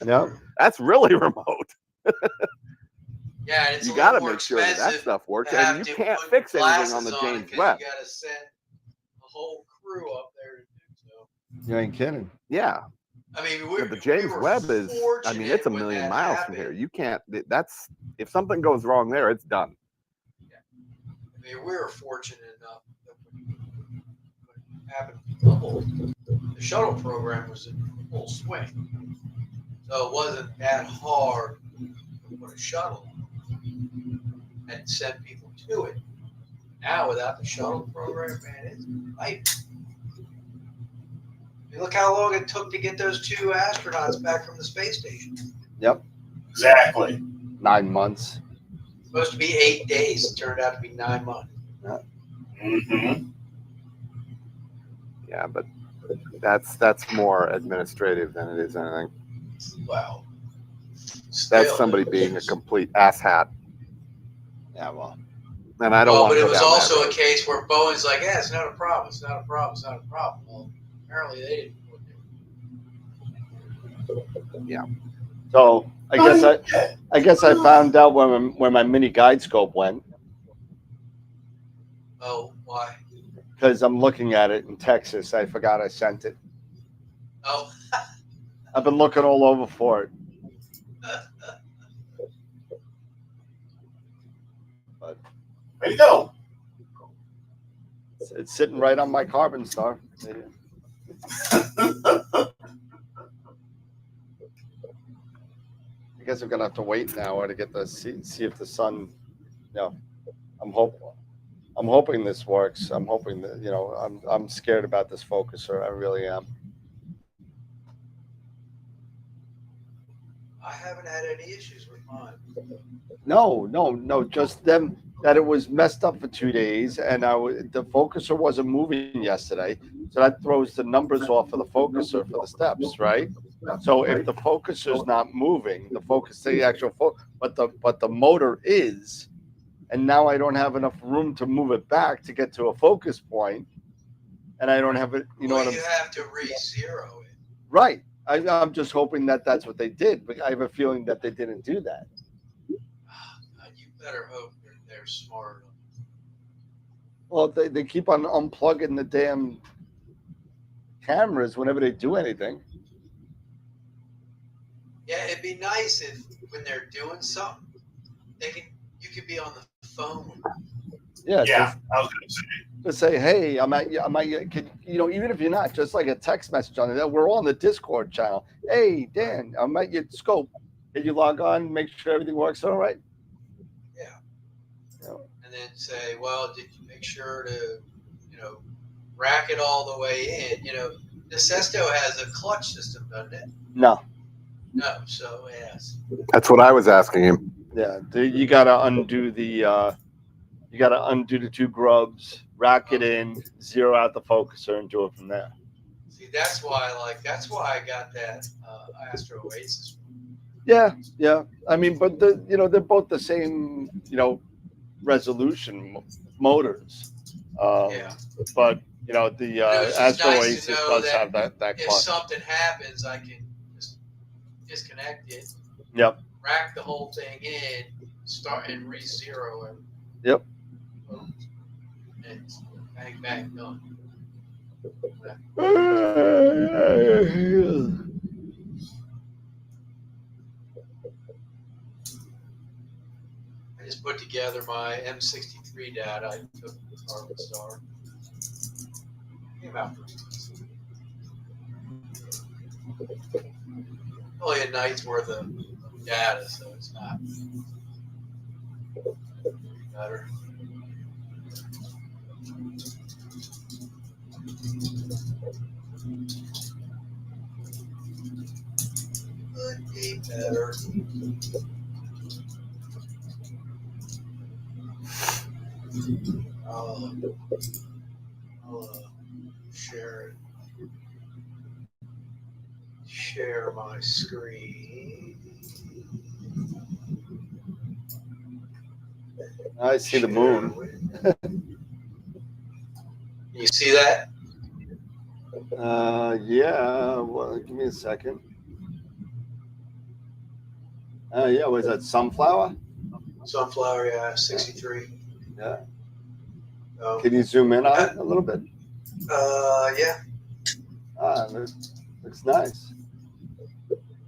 No, that's really remote. Yeah, and it's you got to make sure that stuff works, and you can't fix anything on the James Webb. You got to send a whole crew up there to do so. You ain't kidding. Yeah. I mean, the James Webb is. I mean, it's a million miles from here. You can't. That's if something goes wrong there, it's done. Yeah. I mean, we were fortunate enough that when it happened with Hubble, the shuttle program was in full swing, so it wasn't that hard to put a shuttle and send people to it. Now, without the shuttle program, man, it's light. I mean, look how long it took to get those 2 astronauts back from the space station. Yep. Exactly. 9 months. It's supposed to be 8 days. It turned out to be 9 months. Yeah. Mm-hmm. Yeah, but that's more administrative than it is anything. Wow. That's somebody being a complete asshat. Yeah, well. And I don't want but to it was also a case where Boeing's like, yeah, it's not a problem. It's not a problem. It's not a problem. Well, apparently they didn't. Yeah. So I guess I found out where my mini guide scope went. Oh, why? Because I'm looking at it in Texas. I forgot I sent it. Oh. I've been looking all over for it. But way to go. It's sitting right on my carbon star. I guess I'm gonna have to wait an hour to get the see if the sun. I'm hoping this works. I'm hoping that I'm scared about this focuser. I really am. I haven't had any issues with mine. No. Just them that it was messed up for 2 days, and the focuser wasn't moving yesterday, so that throws the numbers off of the focuser for the steps, right? So if the focuser's not moving, the actual but the motor is, and now I don't have enough room to move it back to get to a focus point, and I don't have it. You have to re-zero it. Right. I'm just hoping that that's what they did, but I have a feeling that they didn't do that. You better hope they're smart. Well, they keep on unplugging the damn cameras whenever they do anything. Yeah, it'd be nice if when they're doing something, you could be on the phone. Yeah. I was going to say. Just say, hey, I'm at even if you're not, just like a text message on it. We're all on the Discord channel. Hey, Dan, I'm at your scope. Did you log on? Make sure everything works all right. Yeah. And then say, well, did you make sure to, rack it all the way in? The Sesto has a clutch system, doesn't it? No. No. So yes. That's what I was asking him. Yeah. You gotta undo the 2 grubs, rack it in, zero out the focuser, and do it from there. See, that's why I got that Astro Oasis. Yeah. I mean, but they're both the same, resolution motors. But the Astro Oasis does have that if clutch. Something happens, I can just disconnect it. Yep. Rack the whole thing in, start and re-zero it. Yep. And bang, done. I just put together my M63 data I took with Carbon Star. Came out only a night's worth of data, so it's not better. Could be better. I'll share it. Share my screen. I see the moon. You see that? Yeah. Well, give me a second. Yeah. Was that sunflower? Sunflower, yeah, 63. Yeah. Oh. Can you zoom in on it a little bit? Yeah. Looks nice.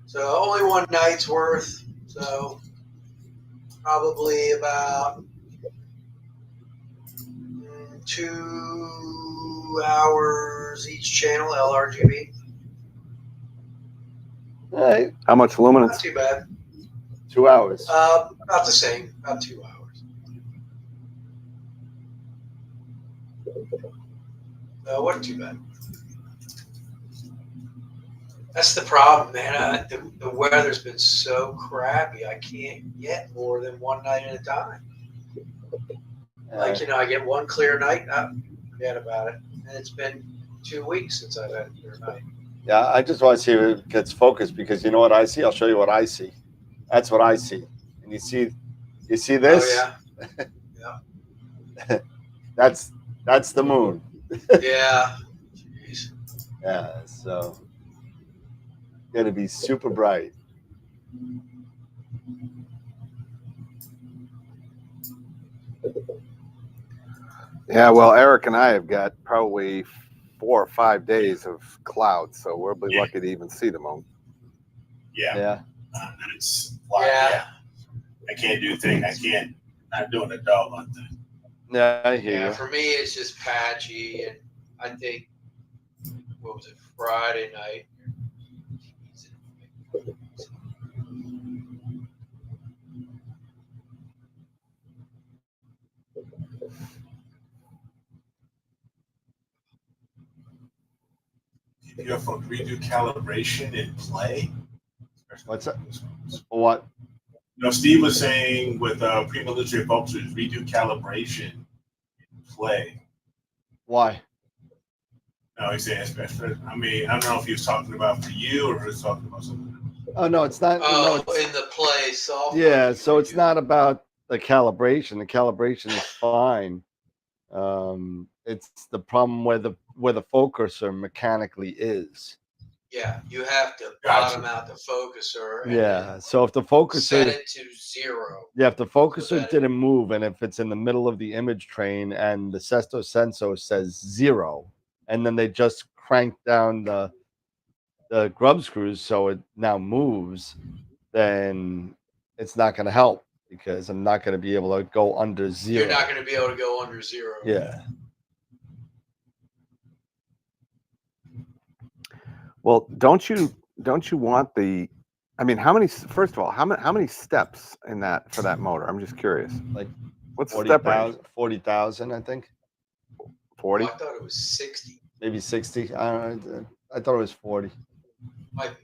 So only one night's worth. So probably about 2 hours each channel, LRGB. All right. How much Not luminance? too bad. 2 hours. About the same, about 2 hours. Wasn't too bad. That's the problem, man. The weather's been so crappy. I can't get more than one night at a time. Like, I get one clear night, forget about it. And it's been 2 weeks since I've had a clear night. Yeah, I just want to see if it gets focused, because you know what I see? I'll show you what I see. That's what I see. And you see this? Oh, yeah. That's the moon. Yeah. Jeez. Yeah, so gonna be super bright. Yeah, well, Eric and I have got probably 4 or 5 days of clouds, so we'll be lucky to even see the moon. Yeah. It's Yeah. I can't do things. Not doing a doggone thing. Yeah, I hear Yeah, you. for me, it's just patchy. And I think, what was it, Friday night? You have to redo calibration in play. What's that? What? Steve was saying with pre-military vultures, redo calibration in play. Why? No, he's saying especially. I mean, I don't know if he was talking about for you or if he was talking about something else. Oh no, it's not. Oh, no, in the play software. Yeah, so it's not about the calibration. The calibration is fine. It's the problem where the focuser mechanically is. Yeah, you have to Gotcha. bottom out the focuser. And Yeah, so if the focuser set it to 0. Yeah, if the focuser So that- didn't move, and if it's in the middle of the image train and the Sesto Senso says 0, and then they just crank down the grub screws so it now moves, then it's not going to help, because I'm not going to be able to go under 0. You're not going to be able to go under 0. Yeah. Well, don't you want the? I mean, first of all, how many steps in that for that motor? I'm just curious. Like what's the step range? 40,000, I think. 40? I thought it was 60. Maybe 60. I don't know. I thought it was 40.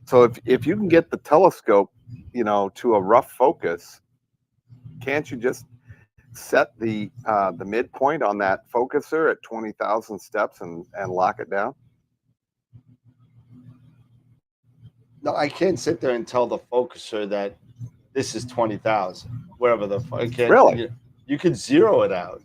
So if you can get the telescope, to a rough focus, can't you just set the midpoint on that focuser at 20,000 steps and lock it down? No, I can't sit there and tell the focuser that this is 20,000. Wherever I can't. Really? You could 0 it out.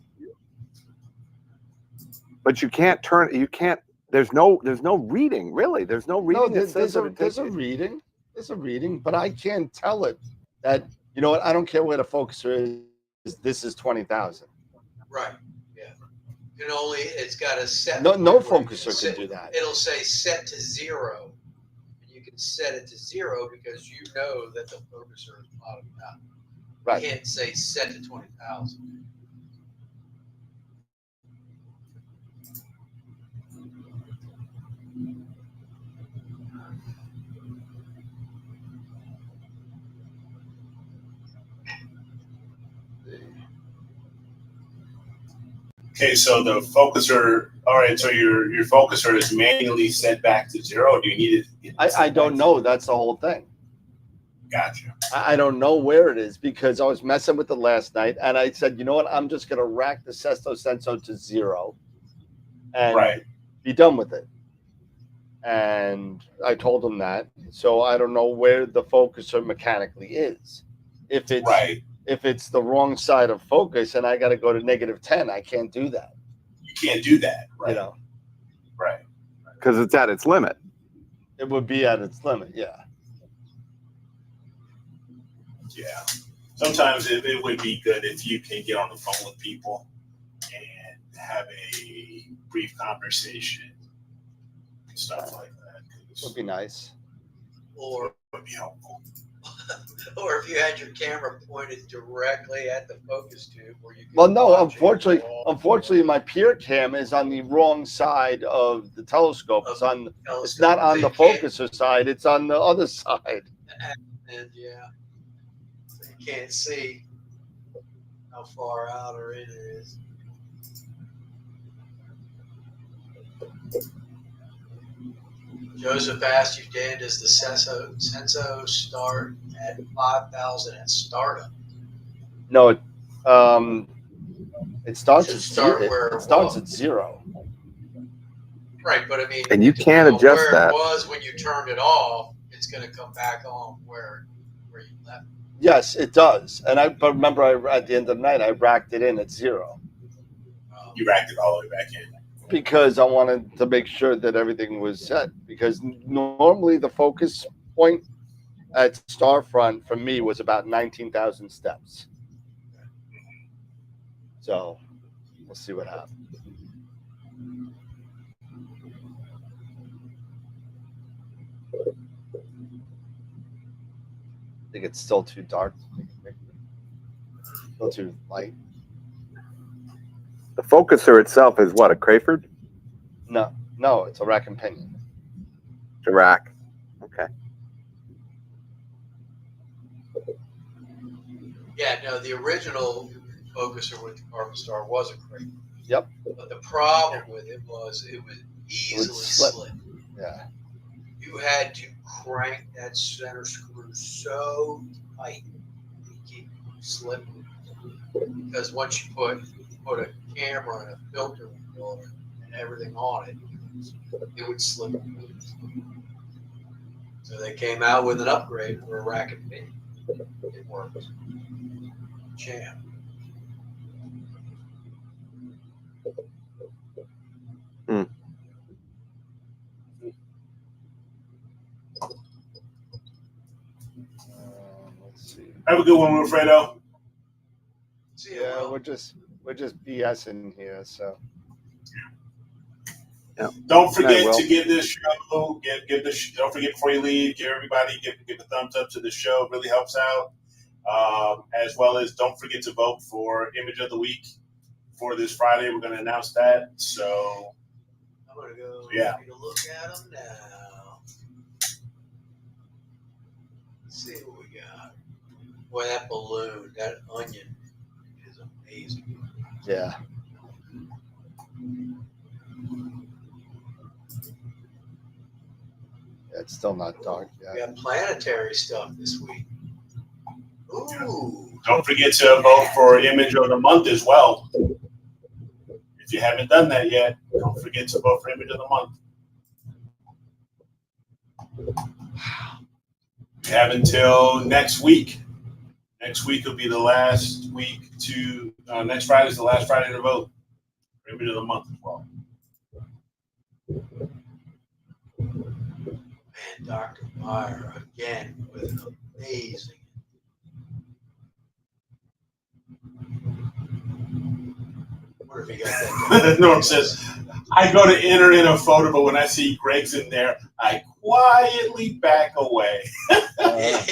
But you can't turn. You can't. There's no reading. Really, there's no reading. No, there's a reading. There's a reading, but I can't tell it that. You know what? I don't care where the focuser is. This is 20,000. Right. Yeah. It's got a set. No focuser can do that. It'll say set to 0. And you can set it to 0 because you know that the focuser is bottomed out. Right. You can't say set to 20,000. Okay, so the focuser. All right, so your focuser is manually set back to 0. Do you need it? I don't know. That's the whole thing. Gotcha. I don't know where it is because I was messing with it last night, and I said, you know what? I'm just gonna rack the Sesto Senso to 0, and be done with it. And I told him that. So I don't know where the focuser mechanically is. If it's if it's the wrong side of focus and I got to go to -10, I can't do that. You can't do that, right? You know, right? Because it's at its limit. It would be at its limit, yeah. Yeah. Sometimes it would be good if you can get on the phone with people and have a brief conversation and stuff like that. It would be nice. Or it would be helpful. Or if you had your camera pointed directly at the focus tube, where you. Well, no, unfortunately, my peer cam is on the wrong side of the telescope. It's on. It's not on the focuser side. It's on the other side. And yeah, so you can't see how far out or in it is. Joseph asked you, Dan, does the Senso start at 5,000 at startup? No, it starts at start zero. where It starts at 0. Right, but I mean, And you can't adjust where that. it was when you turned it off, it's going to come back on where you left. Yes, it does. And but remember, at the end of the night, I racked it in at 0. You racked it all the way back in. Because I wanted to make sure that everything was set. Because normally the focus point at Starfront for me was about 19,000 steps. So we'll see what happens. I think it's still too dark. Still too light. The focuser itself is what, a Crayford? No, it's a rack and pinion. It's a rack. Okay. Yeah, no, the original focuser with the Carbon Star was a Crayford. Yep. But the problem with it was it would easily slip. Yeah. You had to crank that center screw so tight to keep it from slipping. Because once you put a camera and a filter and everything on it, it would slip. So they came out with an upgrade for a rack and pinion. It works. Champ. Let's see. Have a good one, Wilfredo. Yeah, we're just BSing here, so. Yeah. Don't forget to give this show. Don't forget before you leave. Give a thumbs up to the show. It really helps out. As well as don't forget to vote for Image of the Week for this Friday. We're going to announce that. So I'm going to go take a look at them now. Let's see what we got. Boy, that balloon, that onion is amazing. Yeah. It's still not dark yet. We got planetary stuff this week. Ooh. Don't forget to vote for Image of the Month as well. If you haven't done that yet, don't forget to vote for Image of the Month. You have until next week. Next week will be the last week to. Next Friday is the last Friday to vote for Image of the Month as well. And Dr. Meyer again with an amazing. What if he got that? Norm says, I go to enter in a photo, but when I see Greg's in there, I quietly back away. Yeah,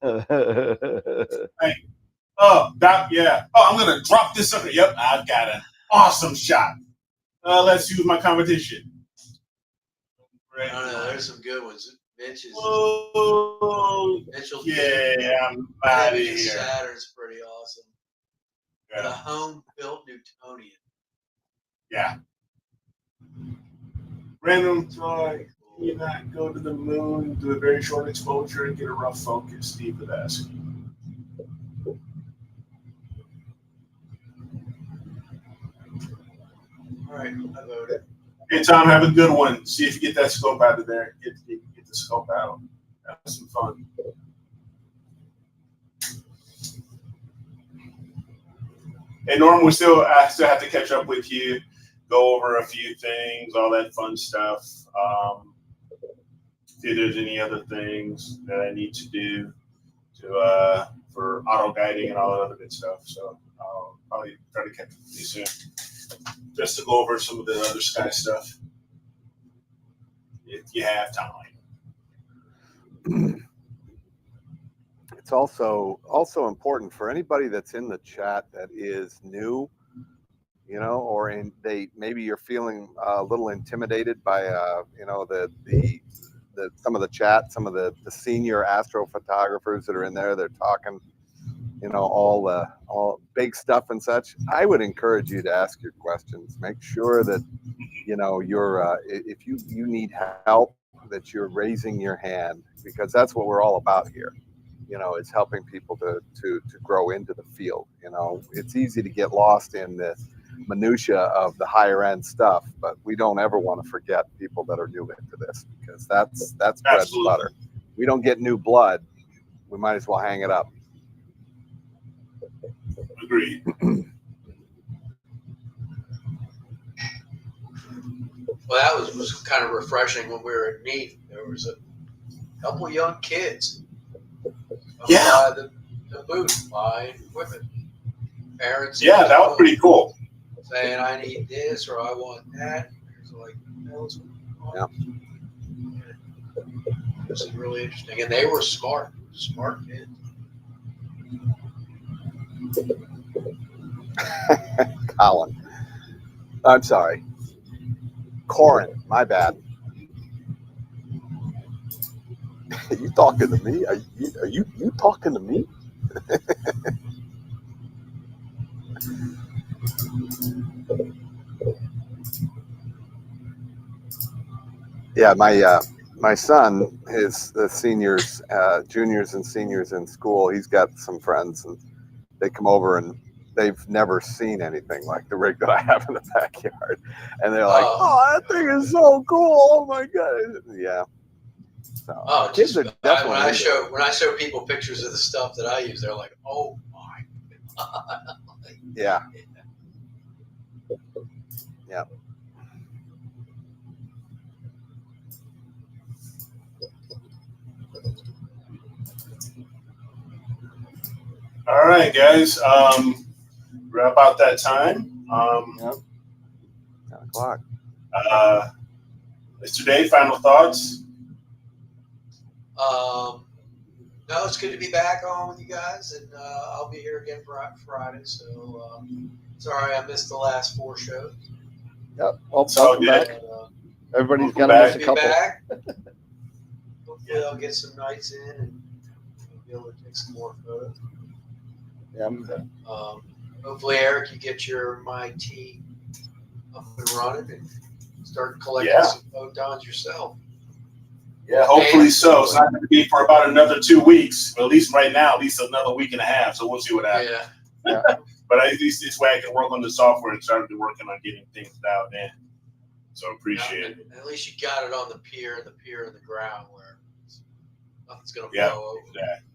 right. Oh, I'm going to drop this up. Yep, I've got an awesome shot. Let's use my competition. I don't know. There's some good ones. Mitch's. Oh, Mitchell. yeah, I'm out of here. Saturn's pretty awesome. Yeah. The home-built Newtonian. Yeah. Random thought. You not go to the moon, do a very short exposure, and get a rough focus. Steve would ask. All right, I voted. Hey, Tom, have a good one. See if you get that scope out of there. Get the scope out. Have some fun. Hey, Norm, I still have to catch up with you, go over a few things, all that fun stuff. See if there's any other things that I need to do for auto guiding and all that other good stuff. So I'll probably try to catch up with you soon, just to go over some of the other sky stuff, if you have time. It's also important for anybody that's in the chat that is new, you know, or maybe you're feeling a little intimidated by you know, the some of the chat, some of the senior astrophotographers that are in there. They're talking, you know, all big stuff and such. I would encourage you to ask your questions. Make sure that, you know, you're if you need help, that you're raising your hand, because that's what we're all about here. You know, it's helping people to grow into the field. You know, it's easy to get lost in the minutia of the higher end stuff, but we don't ever want to forget people that are new into this, because that's bread and butter. We don't get new blood, we might as well hang it up. Agreed. Well, that was kind of refreshing when we were at Neath. There was a couple of young kids. Yeah. The booth, buying equipment. Parents. Yeah, that was pretty cool. Saying, I need this or I want that. It's like, yeah. This is really interesting. And they were smart kids. Colin. I'm sorry. Corin, my bad. Are you talking to me? Are you talking to me? Yeah, my son is the seniors, juniors and seniors in school. He's got some friends, and they come over and they've never seen anything like the rig that I have in the backyard, and they're like, "Oh, that thing is so cool! Oh my god!" Yeah. So kids are definitely. When I show people pictures of the stuff that I use, they're like, "Oh my god!" Yeah. Yeah. All right, guys. We're about that time. Yep. 10 o'clock. Mr. Dave, final thoughts? No, it's good to be back on with you guys, and I'll be here again for Friday. So sorry I missed the last 4 shows. Yep. Welcome back. Everybody's got to miss a couple. Hopefully I'll get some nights in and be able to take some more photos. Yeah. Hopefully, Eric, you get your MIT up and running and start collecting some photons yourself. Yeah, hopefully so. It's not going to be for about another 2 weeks. But at least right now, at least another week and a half. So we'll see what happens. Yeah. But at least this way I can work on the software and start working on getting things dialed in. So appreciate it. At least you got it on the pier and the ground where nothing's going to blow over. Exactly.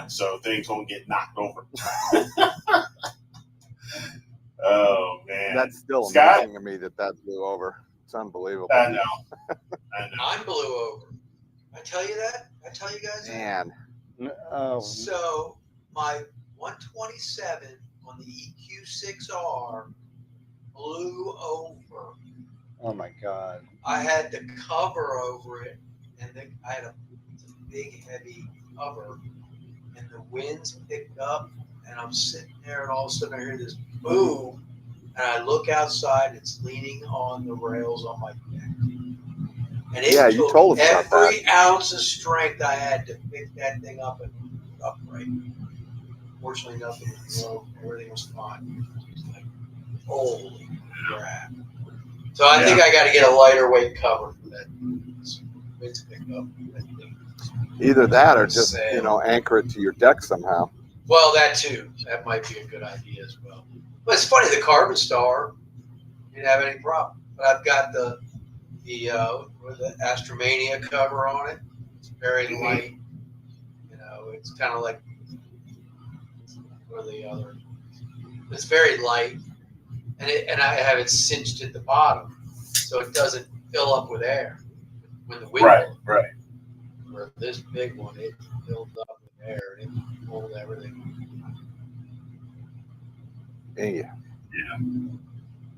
So things won't get knocked over. Oh man, that's still amazing to me that blew over. It's unbelievable. I know. Mine blew over. I tell you that. I tell you guys. Man. So my 127 on the EQ6R blew over. Oh my god. I had the cover over it, and then I had a big heavy cover, and the winds picked up, and I'm sitting there, and all of a sudden I hear this boom, and I look outside, and it's leaning on the rails on my deck. And it Yeah, you took told us about every ounce of strength I had to pick that thing up and put it upright. Fortunately, nothing was broke. Everything was fine. Like, holy crap. So I think I got to get a lighter weight cover for that. It's pick up that thing. Either that or just, anchor it to your deck somehow. Well, that too. That might be a good idea as well. But it's funny, the Carbon Star didn't have any problem. But I've got the Astromania cover on it. It's very light. It's kind of like the other. It's very light, and I have it cinched at the bottom, so it doesn't fill up with air when the wind blows. Right. Where this big one, it filled up with air and it pulled everything. Yeah.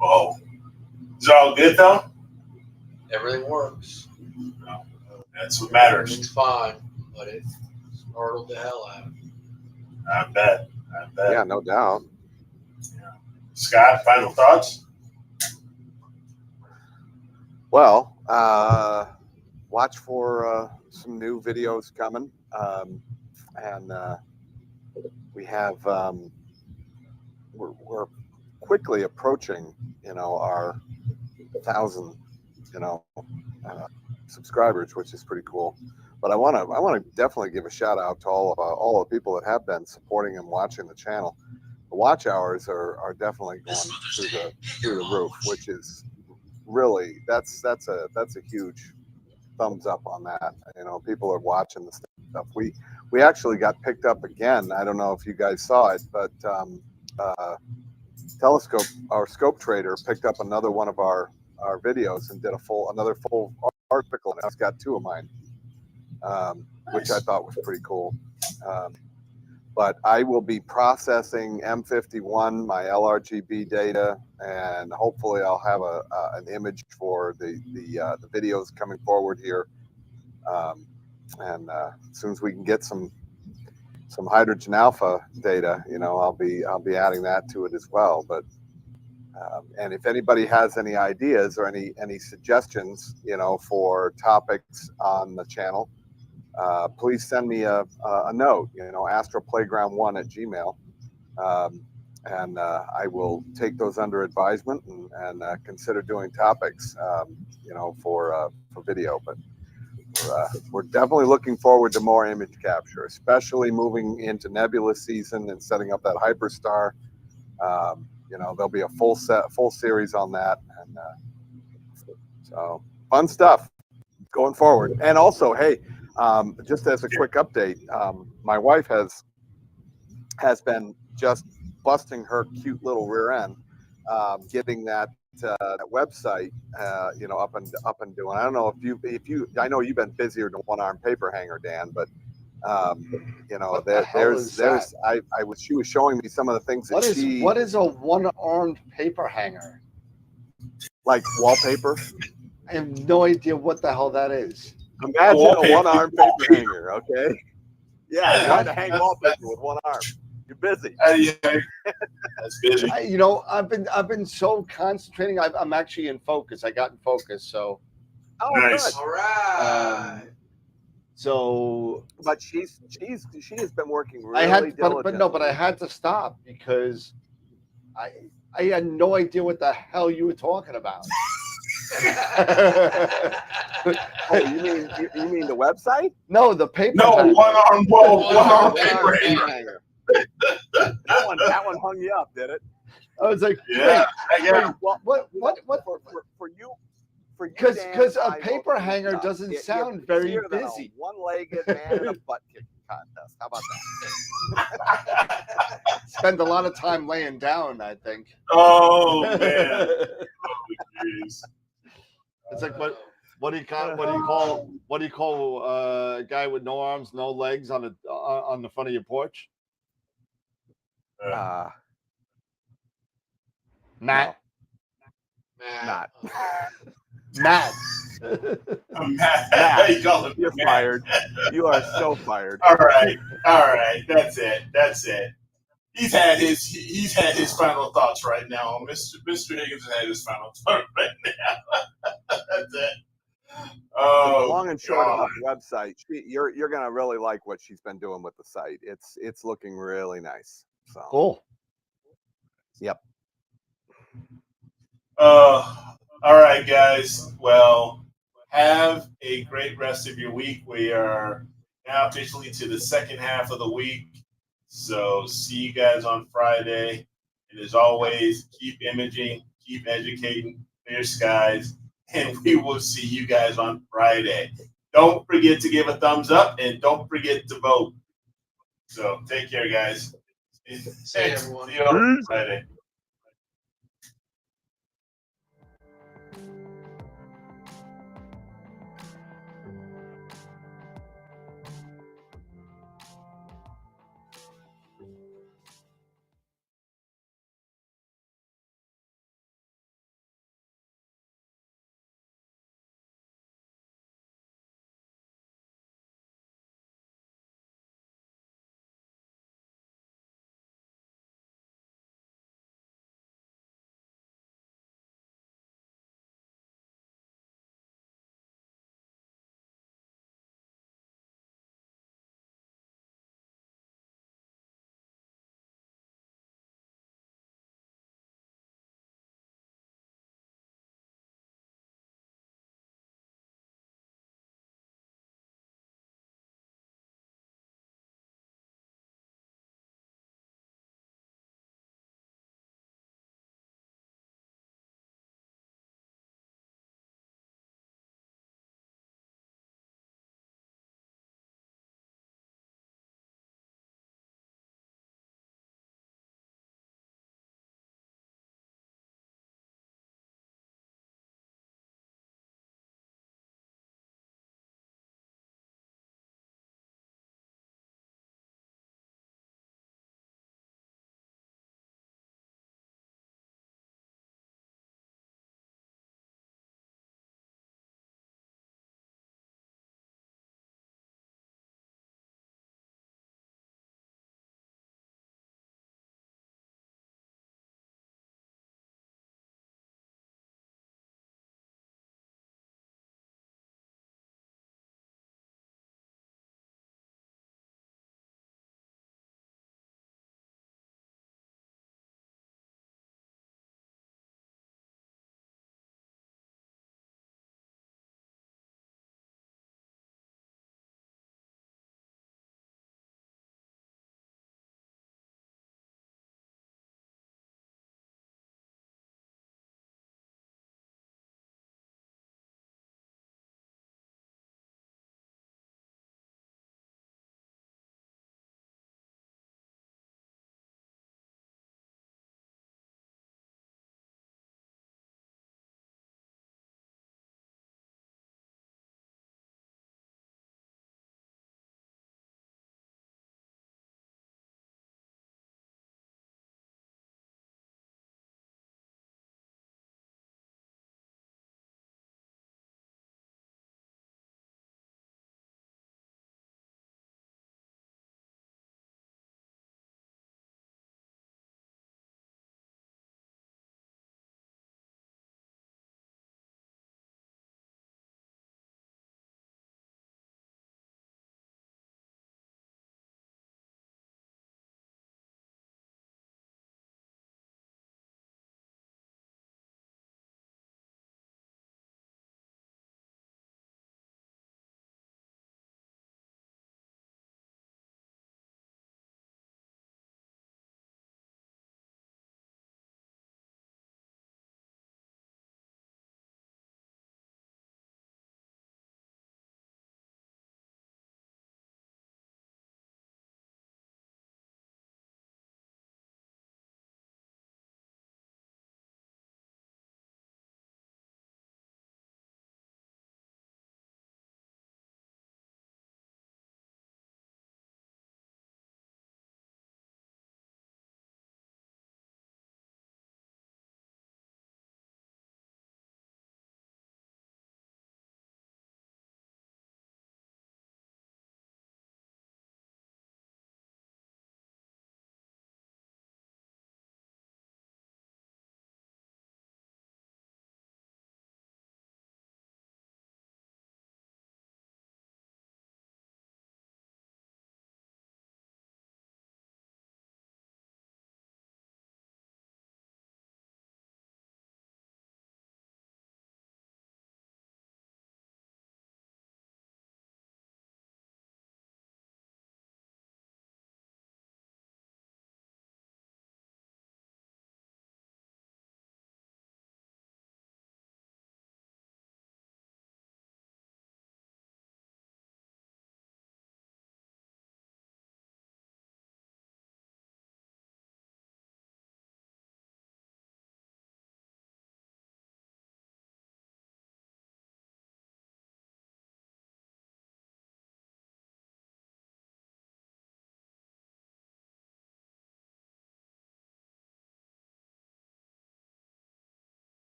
Well, is it all good though? Everything works. No, that's what matters. Everything's fine, but it startled the hell out of me. I bet. Yeah, no doubt. Yeah. Scott, final thoughts? Well, watch for some new videos coming, and we have we're quickly approaching our 1,000 subscribers, which is pretty cool. But I want to definitely give a shout out to all the people that have been supporting and watching the channel. The watch hours are definitely going through the roof, which is really that's a huge thumbs up on that. People are watching the stuff. We actually got picked up again. I don't know if you guys saw it, but Telescope, our scope trader, picked up another one of our videos and did another full article, and it's got 2 of mine, which I thought was pretty cool. But I will be processing M51, my LRGB data, and hopefully I'll have an image for the videos coming forward here. And as soon as we can get some hydrogen alpha data, I'll be adding that to it as well. But and if anybody has any ideas or any suggestions, for topics on the channel, please send me a note, astroplayground1@gmail, and I will take those under advisement and consider doing topics, for video. But we're definitely looking forward to more image capture, especially moving into nebula season and setting up that hyperstar. There'll be a full series on that, and so fun stuff going forward. And also, hey, just as a quick update, my wife has been just busting her cute little rear end, getting that website, up and doing. I don't know if you. I know you've been busier than one arm paper hanger, Dan, but she was showing me some of the things that what is a one-armed paper hanger? Like wallpaper. I have no idea what the hell that is. Imagine a one-armed paper hanger, okay? Yeah, trying to hang wallpaper with one arm. You're busy. That's busy. I've been so concentrating. I'm actually in focus. I got in focus, so. Oh, nice. Good. All right. But she has been working really diligently. But I had to stop because I had no idea what the hell you were talking about. Oh, you mean the website? No, the paper. No, hanger. one-arm paper hanger. That one hung you up, did it? I was like, yeah. What for you? Because a paper hanger doesn't sound very busy. One-legged man in a butt kicking contest. How about that? Spend a lot of time laying down, I think. Oh man. It's like what do you call a guy with no arms, no legs on the front of your porch? Matt. Matt. Matt. You're fired. You are so fired. All right. That's it. he's had his final thoughts right now. Mr. Higgins has had his final thought right now. That's it. The Oh, long and short God. about the website, you're gonna really like what she's been doing with the site. It's looking really nice. So Cool. Yep. All right, guys. Well, have a great rest of your week. We are now officially to the second half of the week. So see you guys on Friday. And as always, keep imaging, keep educating, clear skies, and we will see you guys on Friday. Don't forget to give a thumbs up and don't forget to vote. So take care, guys. See you, everyone. See you on Friday.